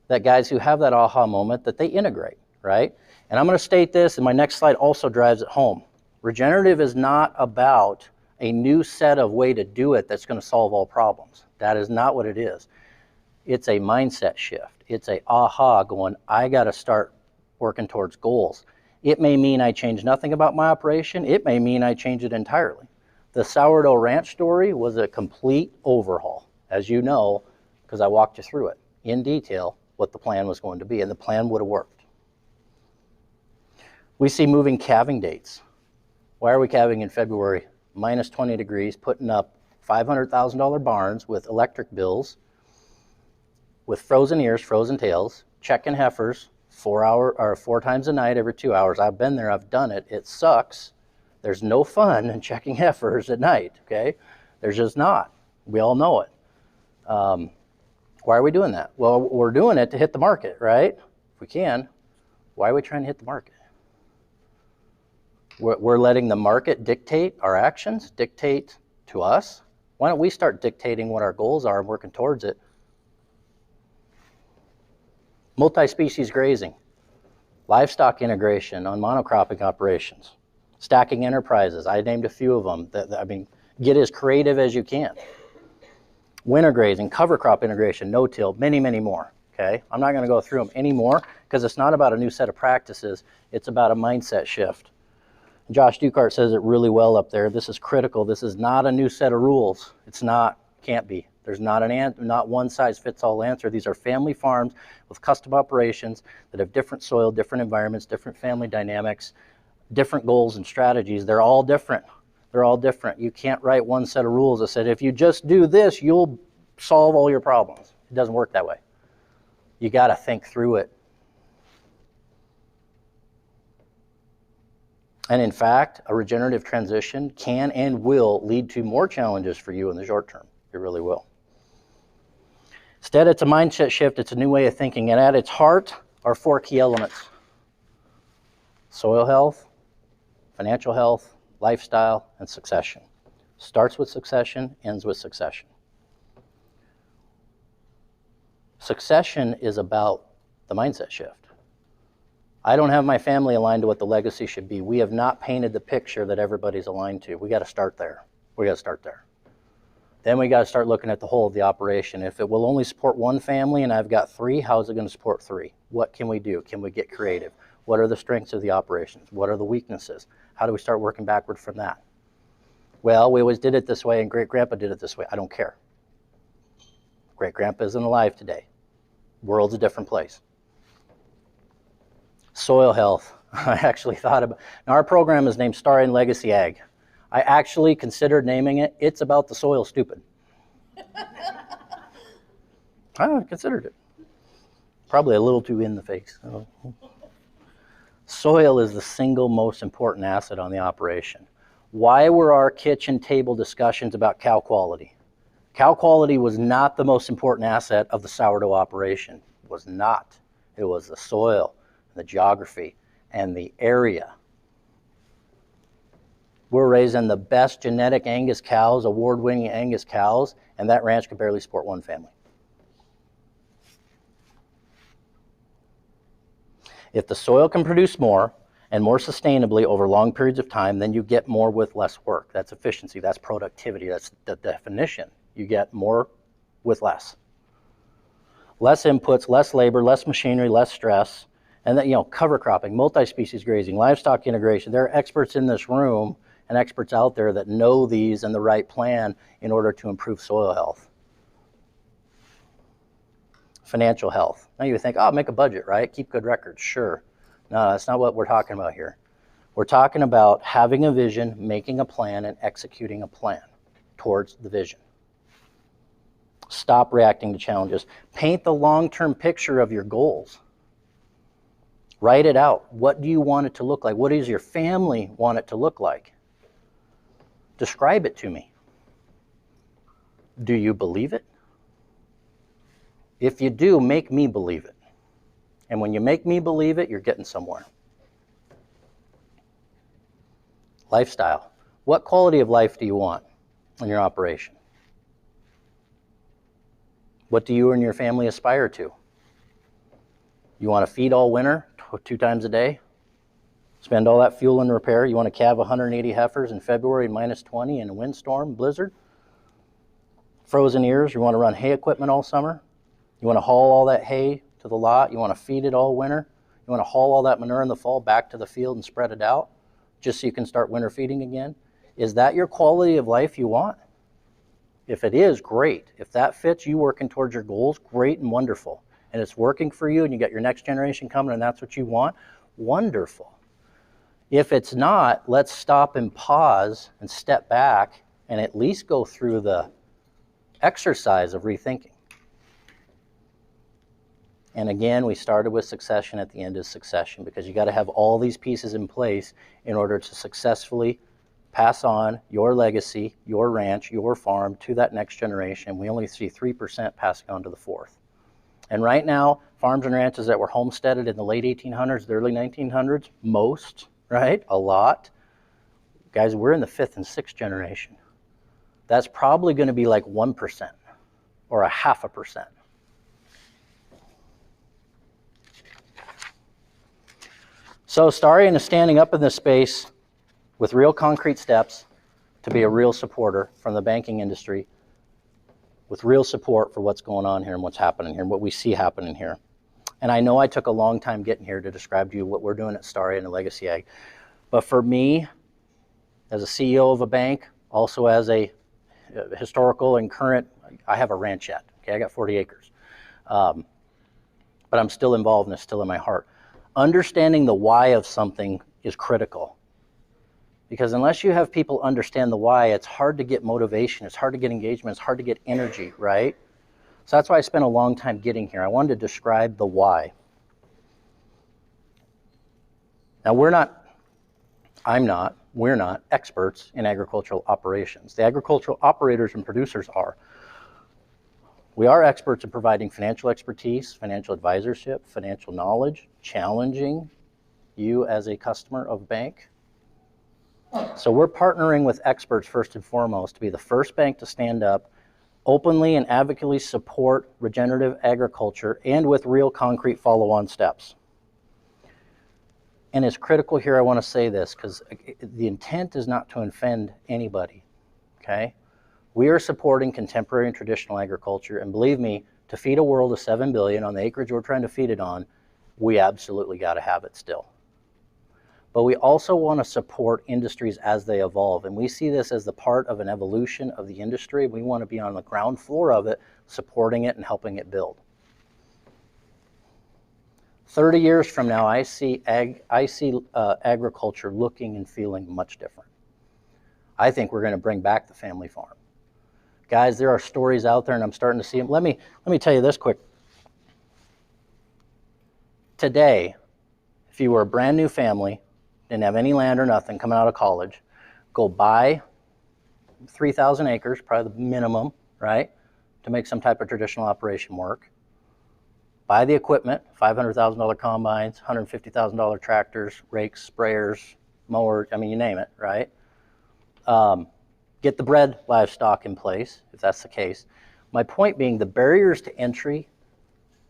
that guys who have that aha moment, that they integrate, right? And I'm going to state this, and my next slide also drives it home. Regenerative is not about a new set of way to do it that's going to solve all problems. That is not what it is. It's a mindset shift. It's a aha going, I got to start working towards goals. It may mean I change nothing about my operation. It may mean I change it entirely. The sourdough ranch story was a complete overhaul, as you know, because I walked you through it in detail, what the plan was going to be, and the plan would have worked. We see moving calving dates. Why are we calving in February? Minus 20 degrees, putting up $500,000 barns with electric bills, with frozen ears, frozen tails, checking heifers 4 times a night every 2 hours. I've been there, I've done it. It sucks. There's no fun in checking heifers at night, okay? There's just not. We all know it. Why are we doing that? Well, we're doing it to hit the market, right? If we can. Why are we trying to hit the market? We're letting the market dictate our actions, dictate to us. Why don't we start dictating what our goals are and working towards it? Multi-species grazing, livestock integration on monocropping operations, stacking enterprises. I named a few of them. Get as creative as you can. Winter grazing, cover crop integration, no-till, many, many more. Okay, I'm not going to go through them anymore because it's not about a new set of practices. It's about a mindset shift. Josh Dukart says it really well up there. This is critical. This is not a new set of rules. It's not, can't be. There's not one size fits all answer. These are family farms with custom operations that have different soil, different environments, different family dynamics, different goals and strategies. They're all different. They're all different. You can't write one set of rules that said, if you just do this, you'll solve all your problems. It doesn't work that way. You got to think through it. And in fact, a regenerative transition can and will lead to more challenges for you in the short term. It really will. Instead, it's a mindset shift. It's a new way of thinking. And at its heart are 4 key elements: soil health, financial health, lifestyle, and succession. Starts with succession, ends with succession. Succession is about the mindset shift. I don't have my family aligned to what the legacy should be. We have not painted the picture that everybody's aligned to. We got to start there. We got to start there. Then we got to start looking at the whole of the operation. If it will only support one family and I've got 3, how is it going to support 3? What can we do? Can we get creative? What are the strengths of the operations? What are the weaknesses? How do we start working backward from that? Well, we always did it this way and great-grandpa did it this way. I don't care. Great-grandpa isn't alive today. World's a different place. Soil health. I actually thought about, now our program is named Starion Legacy Ag. I actually considered naming it, It's About the Soil Stupid. I considered it. Probably a little too in the face. Soil is the single most important asset on the operation. Why were our kitchen table discussions about cow quality? Cow quality was not the most important asset of the sourdough operation. It was not. It was the soil, the geography, and the area. We're raising the best genetic Angus cows, award-winning Angus cows, and that ranch could barely support one family. If the soil can produce more and more sustainably over long periods of time, then you get more with less work. That's efficiency, that's productivity, that's the definition. You get more with less. Less inputs, less labor, less machinery, less stress. And then, cover cropping, multi-species grazing, livestock integration. There are experts in this room and experts out there that know these and the right plan in order to improve soil health. Financial health. Now you think, make a budget, right? Keep good records. Sure. No, that's not what we're talking about here. We're talking about having a vision, making a plan, and executing a plan towards the vision. Stop reacting to challenges. Paint the long-term picture of your goals. Write it out. What do you want it to look like? What does your family want it to look like? Describe it to me. Do you believe it? If you do, make me believe it. And when you make me believe it, you're getting somewhere. Lifestyle. What quality of life do you want in your operation? What do you and your family aspire to? You want to feed all winter, 2 times a day? Spend all that fuel in repair? You want to calve 180 heifers in February, -20 in a windstorm, blizzard? Frozen ears? You want to run hay equipment all summer? You want to haul all that hay to the lot? You want to feed it all winter? You want to haul all that manure in the fall back to the field and spread it out just so you can start winter feeding again? Is that your quality of life you want? If it is, great. If that fits you working towards your goals, great and wonderful. And it's working for you and you got your next generation coming and that's what you want, wonderful. If it's not, let's stop and pause and step back and at least go through the exercise of rethinking. And again, we started with succession at the end of succession because you got to have all these pieces in place in order to successfully pass on your legacy, your ranch, your farm to that next generation. We only see 3% passing on to the 4th. And right now, farms and ranches that were homesteaded in the late 1800s, the early 1900s, most, right? A lot. Guys, we're in the 5th and 6th generation. That's probably going to be like 1% or a 0.5%. So Starion is standing up in this space with real concrete steps to be a real supporter from the banking industry, with real support for what's going on here and what's happening here and what we see happening here. And I know I took a long time getting here to describe to you what we're doing at Starion and Legacy Ag. But for me, as a CEO of a bank, also as a historical and current, I have a ranch yet. Okay, I got 40 acres. But I'm still involved and it's still in my heart. Understanding the why of something is critical. Because unless you have people understand the why, it's hard to get motivation, it's hard to get engagement, it's hard to get energy, right? So that's why I spent a long time getting here. I wanted to describe the why. Now we're not experts in agricultural operations. The agricultural operators and producers are. We are experts in providing financial expertise, financial advisorship, financial knowledge, challenging you as a customer of a bank. So we're partnering with experts first and foremost to be the first bank to stand up, openly and advocatively support regenerative agriculture and with real concrete follow-on steps. And it's critical here, I want to say this, because the intent is not to offend anybody, okay? We are supporting contemporary and traditional agriculture, and believe me, to feed a world of 7 billion on the acreage we're trying to feed it on, we absolutely got to have it still. But we also want to support industries as they evolve, and we see this as the part of an evolution of the industry. We want to be on the ground floor of it, supporting it and helping it build. 30 years from now, I see agriculture looking and feeling much different. I think we're going to bring back the family farm. Guys, there are stories out there, and I'm starting to see them. Let me tell you this quick. Today, if you were a brand new family, didn't have any land or nothing, coming out of college, go buy 3,000 acres, probably the minimum, right, to make some type of traditional operation work. Buy the equipment, $500,000 combines, $150,000 tractors, rakes, sprayers, mowers, I mean, you name it, right? Get the bred livestock in place, if that's the case. My point being, the barriers to entry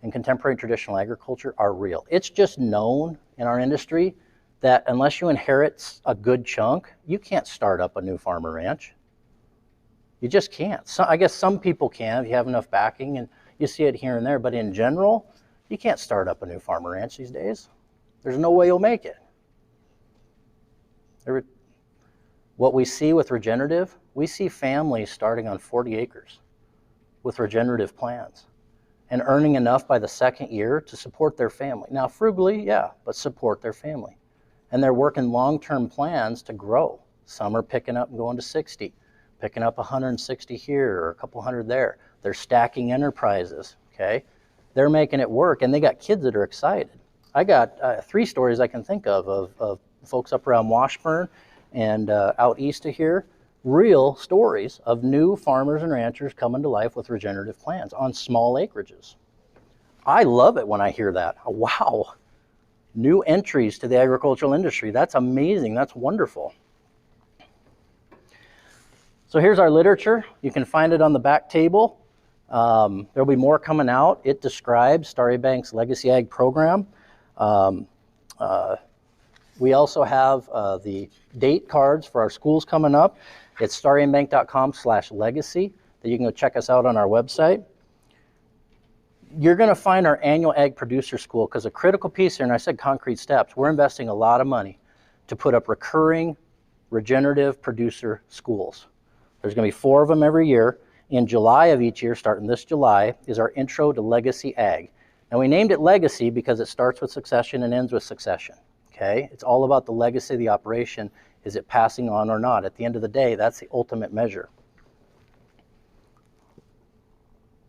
in contemporary traditional agriculture are real. It's just known in our industry that unless you inherit a good chunk, you can't start up a new farm or ranch. You just can't. So, I guess some people can if you have enough backing, and you see it here and there, but in general, you can't start up a new farm or ranch these days. There's no way you'll make it. What we see with regenerative, we see families starting on 40 acres with regenerative plans and earning enough by the 2nd year to support their family. Now, frugally, yeah, but support their family. And they're working long-term plans to grow. Some are picking up and going to 60, picking up 160 here or a couple hundred there. They're stacking enterprises, okay? They're making it work, and they got kids that are excited. I got 3 stories I can think of folks up around Washburn and out east of here, real stories of new farmers and ranchers coming to life with regenerative plans on small acreages. I love it when I hear that. Wow, new entries to the agricultural industry. That's amazing. That's wonderful. So here's our literature. You can find it on the back table. There'll be more coming out. It describes Starion Bank's Legacy Ag program. We also have the date cards for our schools coming up. It's starionbank.com/legacy that you can go check us out on our website. You're going to find our annual Ag Producer School, because a critical piece here, and I said concrete steps, we're investing a lot of money to put up recurring regenerative producer schools. There's going to be 4 of them every year. In July of each year, starting this July, is our Intro to Legacy Ag. And we named it Legacy because it starts with succession and ends with succession. Okay? It's all about the legacy of the operation. Is it passing on or not? At the end of the day, that's the ultimate measure.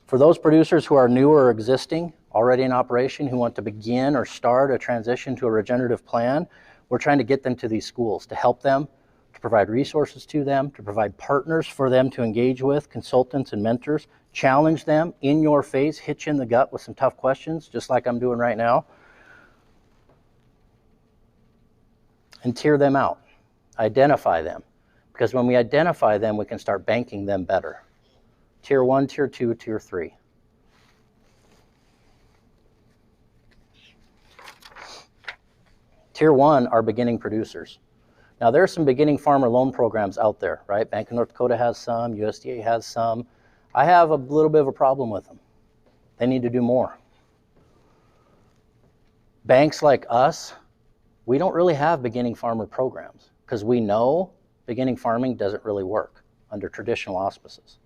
For those producers who are new or existing, already in operation, who want to begin or start a transition to a regenerative plan, we're trying to get them to these schools to help them, to provide resources to them, to provide partners for them to engage with, consultants and mentors, challenge them in your face, hit you in the gut with some tough questions, just like I'm doing right now, and tear them out, identify them. Because when we identify them, we can start banking them better. Tier 1, Tier 2, Tier 3. Tier 1 are beginning producers. Now, there are some beginning farmer loan programs out there, right? Bank of North Dakota has some, USDA has some. I have a little bit of a problem with them. They need to do more. Banks like us, we don't really have beginning farmer programs because we know beginning farming doesn't really work under traditional auspices.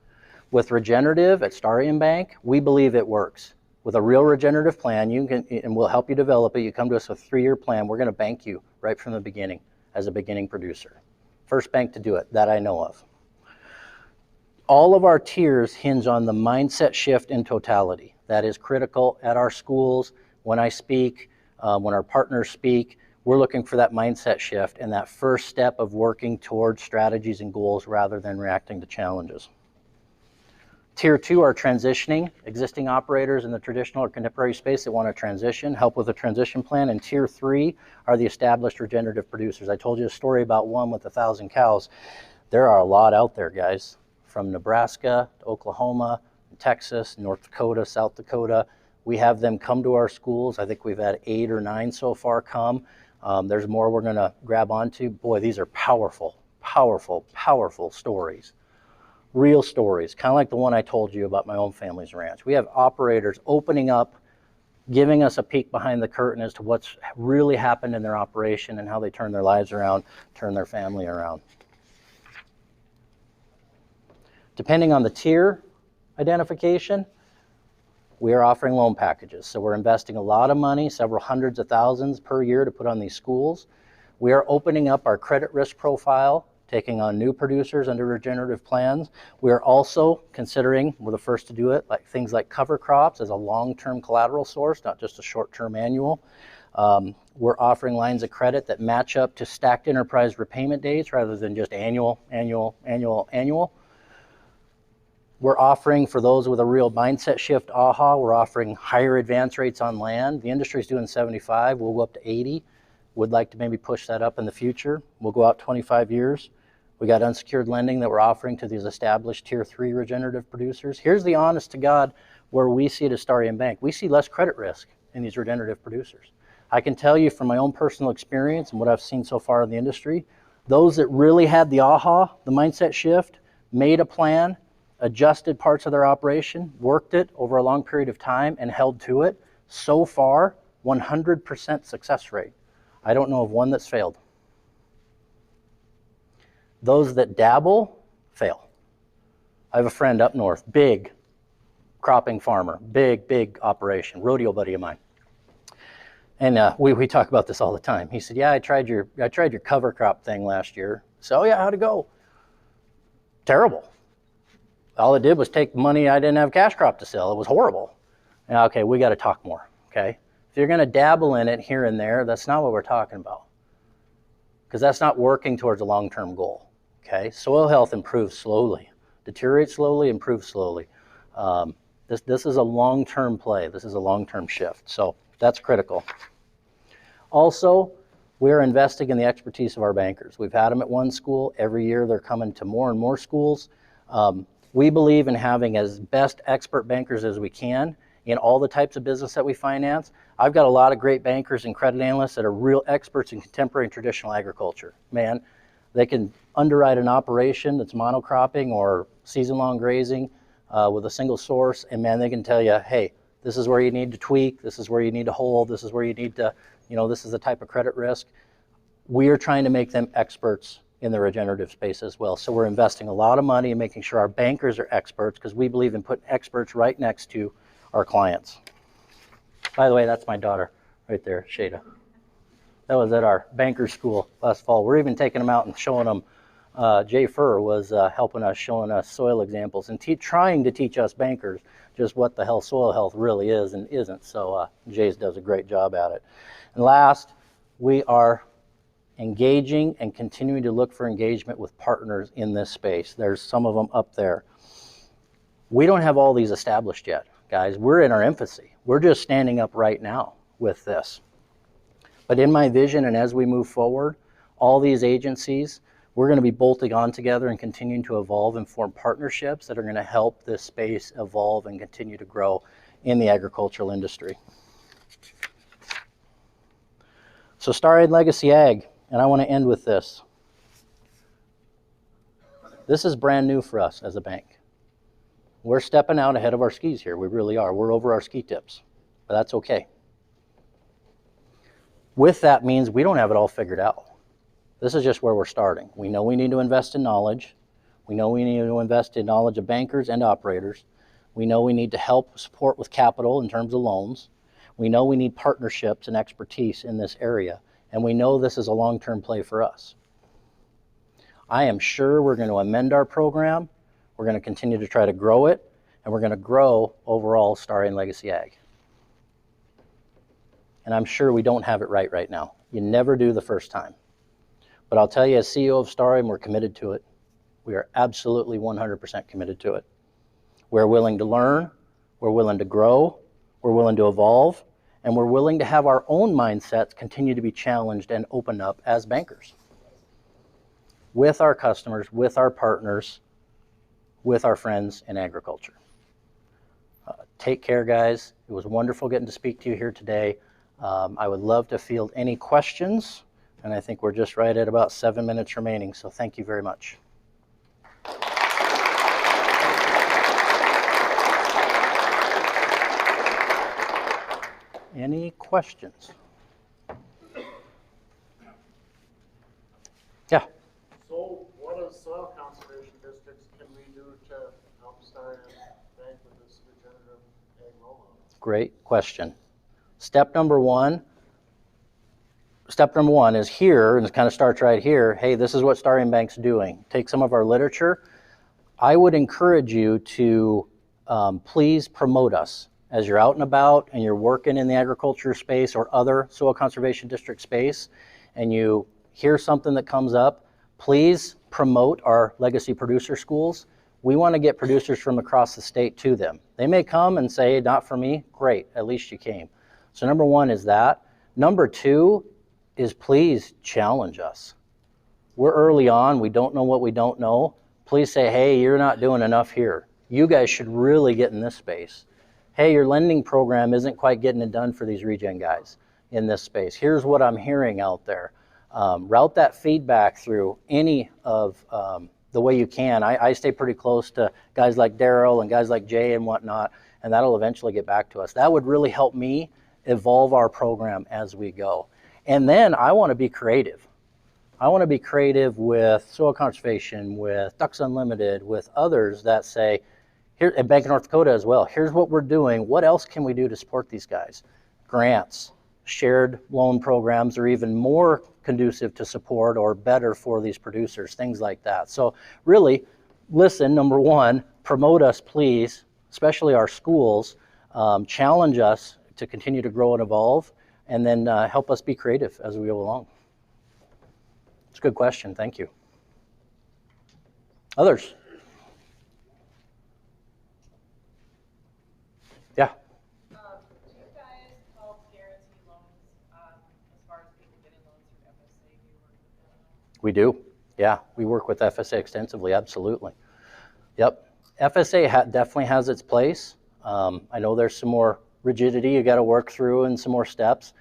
With regenerative at Starion Bank, we believe it works. With a real regenerative plan, you can, and we'll help you develop it. You come to us with a 3-year plan. We're going to bank you right from the beginning as a beginning producer. First bank to do it that I know of. All of our tiers hinge on the mindset shift in totality. That is critical at our schools. When I speak, when our partners speak, we're looking for that mindset shift and that first step of working towards strategies and goals rather than reacting to challenges. Tier 2 are transitioning, existing operators in the traditional or contemporary space that want to transition, help with a transition plan. And Tier 3 are the established regenerative producers. I told you a story about one with 1,000 cows. There are a lot out there, guys, from Nebraska to Oklahoma, Texas, North Dakota, South Dakota. We have them come to our schools. I think we've had 8 or 9 so far come. There's more we're going to grab onto. Boy, these are powerful, powerful, powerful stories. Real stories, kind of like the one I told you about my own family's ranch. We have operators opening up, giving us a peek behind the curtain as to what's really happened in their operation and how they turn their lives around, turn their family around. Depending on the tier identification, we are offering loan packages. So we're investing a lot of money, several hundreds of thousands per year to put on these schools. We are opening up our credit risk profile, taking on new producers under regenerative plans. We are also considering, we're the first to do it, like things like cover crops as a long-term collateral source, not just a short-term annual. We're offering lines of credit that match up to stacked enterprise repayment dates rather than just annual. We're offering, for those with a real mindset shift, we're offering higher advance rates on land. The industry's doing 75, we'll go up to 80. Would like to maybe push that up in the future. We'll go out 25 years. We got unsecured lending that we're offering to these established Tier 3 regenerative producers. Here's the honest to God where we see it at Starion Bank. We see less credit risk in these regenerative producers. I can tell you from my own personal experience and what I've seen so far in the industry, those that really had the the mindset shift, made a plan, adjusted parts of their operation, worked it over a long period of time and held to it, so far, 100% success rate. I don't know of one that's failed. Those that dabble, fail. I have a friend up north, big cropping farmer, big operation, rodeo buddy of mine. And we talk about this all the time. He said, yeah, I tried your cover crop thing last year. So yeah, how'd it go? Terrible. All it did was take money I didn't have cash crop to sell. It was horrible. And, okay, we got to talk more, okay? If you're going to dabble in it here and there, that's not what we're talking about, because that's not working towards a long-term goal. Okay, soil health improves slowly, deteriorates slowly, improves slowly. This is a long-term play. This is a long-term shift, so that's critical. Also, we're investing in the expertise of our bankers. We've had them at one school. Every year they're coming to more and more schools. We believe in having as best expert bankers as we can in all the types of business that we finance. I've got a lot of great bankers and credit analysts that are real experts in contemporary and traditional agriculture. Man, they can underwrite an operation that's monocropping or season-long grazing with a single source, and man, they can tell you, hey, this is where you need to tweak, this is where you need to hold, this is where you need to, this is the type of credit risk. We are trying to make them experts in the regenerative space as well. So we're investing a lot of money in making sure our bankers are experts, because we believe in putting experts right next to our clients. By the way, that's my daughter right there, Shada. That was at our banker school last fall. We're even taking them out and showing them. Jay Furr was helping us, showing us soil examples and trying to teach us bankers just what the hell soil health really is and isn't. So Jay does a great job at it. And last, we are engaging and continuing to look for engagement with partners in this space. There's some of them up there. We don't have all these established yet, guys. We're in our infancy. We're just standing up right now with this. But in my vision, and as we move forward, all these agencies, we're going to be bolting on together and continuing to evolve and form partnerships that are going to help this space evolve and continue to grow in the agricultural industry. So Starion Legacy Ag, and I want to end with this. This is brand new for us as a bank. We're stepping out ahead of our skis here. We really are. We're over our ski tips, but that's okay. With that means we don't have it all figured out. This is just where we're starting. We know we need to invest in knowledge. We know we need to invest in knowledge of bankers and operators. We know we need to help support with capital in terms of loans. We know we need partnerships and expertise in this area. And we know this is a long-term play for us. I am sure we're going to amend our program. We're going to continue to try to grow it. And we're going to grow overall Starion Legacy Ag. And I'm sure we don't have it right now. You never do the first time. But I'll tell you, as CEO of Starion, we're committed to it. We are absolutely 100% committed to it. We're willing to learn, we're willing to grow, we're willing to evolve, and we're willing to have our own mindsets continue to be challenged and opened up as bankers. With our customers, with our partners, with our friends in agriculture. Take care, guys. It was wonderful getting to speak to you here today. I would love to field any questions. And I think we're just right at about 7 minutes remaining, so thank you very much. Any questions? Yeah. So what as soil conservation districts can we do to help Starion Bank with this regenerative ag rollout? Great question. Step number one is here, and it kind of starts right here. Hey, this is what Starion Bank's doing. Take some of our literature. I would encourage you to please promote us as you're out and about and you're working in the agriculture space or other soil conservation district space, and you hear something that comes up. Please promote our legacy producer schools. We want to get producers from across the state to them. They may come and say, not for me. Great, at least you came. So number one is that. Number two is please challenge us. We're early on. We don't know what we don't know. Please say, hey, you're not doing enough here. You guys should really get in this space. Hey, your lending program isn't quite getting it done for these regen guys in this space. Here's what I'm hearing out there. Route that feedback through any of the way you can. I stay pretty close to guys like Daryl and guys like Jay and whatnot, and that'll eventually get back to us. That would really help me evolve our program as we go. And then I want to be creative. I want to be creative with soil conservation, with Ducks Unlimited, with others that say, here, and Bank of North Dakota as well, here's what we're doing. What else can we do to support these guys? Grants, shared loan programs are even more conducive to support or better for these producers, things like that. So really, listen, number one, promote us, please, especially our schools. Challenge us to continue to grow and evolve, and then help us be creative as we go along. It's a good question. Thank you. Others? Yeah. Do you guys help guarantee loans as far as people getting loans through FSA? Do you work with that? We do. Yeah, we work with FSA extensively. Absolutely. Yep. FSA definitely has its place. I know there's some more rigidity you got to work through and some more steps.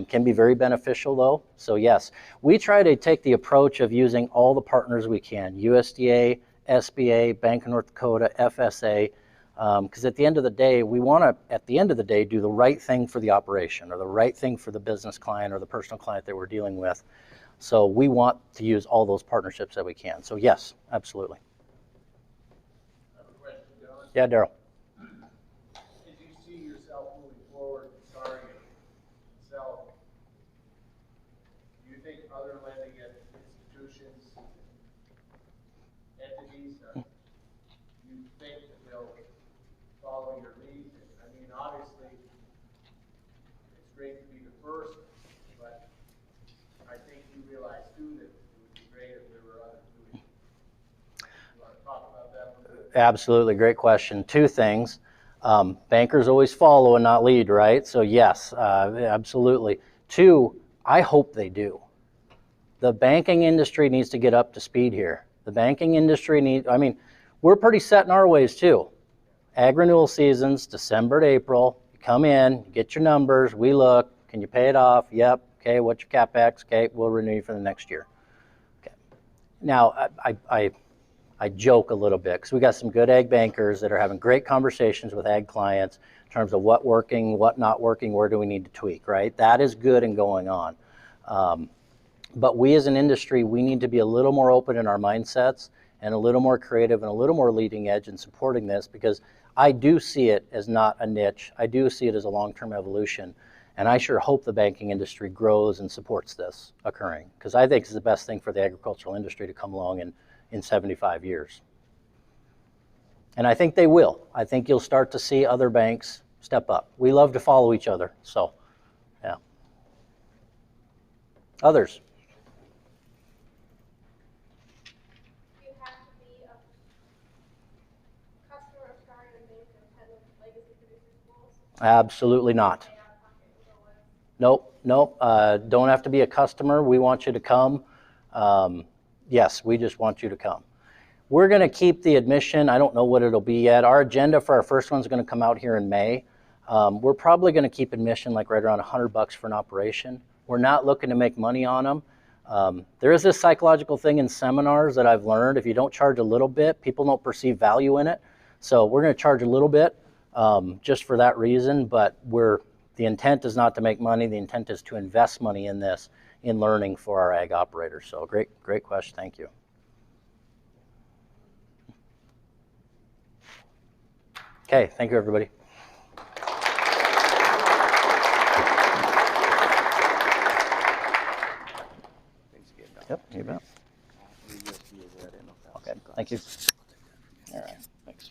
Can be very beneficial though. So yes, we try to take the approach of using all the partners we can, USDA, SBA, Bank of North Dakota, FSA, because at the end of the day, we want to, do the right thing for the operation or the right thing for the business client or the personal client that we're dealing with. So we want to use all those partnerships that we can. So yes, absolutely. I have a question, John. Yeah, Daryl. As you see yourself moving forward, Starion itself, do you think other lending institutions, entities, you think that they'll follow your lead? I mean, obviously, it's great to be the first, but I think you realize too that it would be great if there were others doing it. You want to talk about that a little bit? Absolutely, great question. Two things. Bankers always follow and not lead, right? So yes, absolutely. Two, I hope they do. The banking industry needs to get up to speed here. The banking industry we're pretty set in our ways too. Ag renewal seasons, December to April, you come in, you get your numbers, we look, can you pay it off? Yep, okay, what's your CapEx? Okay, we'll renew you for the next year. Okay. Now, I joke a little bit because we got some good ag bankers that are having great conversations with ag clients in terms of what working, what not working, where do we need to tweak, right? That is good and going on. But we as an industry, we need to be a little more open in our mindsets and a little more creative and a little more leading edge in supporting this, because I do see it as not a niche. I do see it as a long-term evolution. And I sure hope the banking industry grows and supports this occurring, because I think it's the best thing for the agricultural industry to come along in 75 years. And I think they will. I think you'll start to see other banks step up. We love to follow each other, so yeah. Others? Do you have to be a customer of Starion Bank to attend the legacy producer schools? Absolutely not. Nope. Don't have to be a customer. We want you to come. Yes, we just want you to come. We're going to keep the admission. I don't know what it'll be yet. Our agenda for our first one is going to come out here in May. We're probably going to keep admission like right around $100 for an operation. We're not looking to make money on them. There is this psychological thing in seminars that I've learned. If you don't charge a little bit, people don't perceive value in it. So we're going to charge a little bit just for that reason, but the intent is not to make money. The intent is to invest money in this, in learning for our ag operators. So great question. Thank you. Okay, thank you, everybody. Yep, you bet. Okay, thank you. All right, thanks.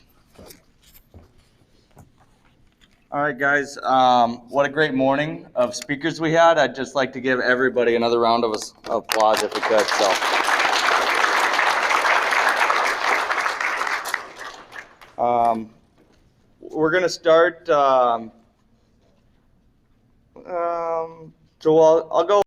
All right, guys. What a great morning of speakers we had. I'd just like to give everybody another round of applause if we could. So, we're gonna start. So I'll go.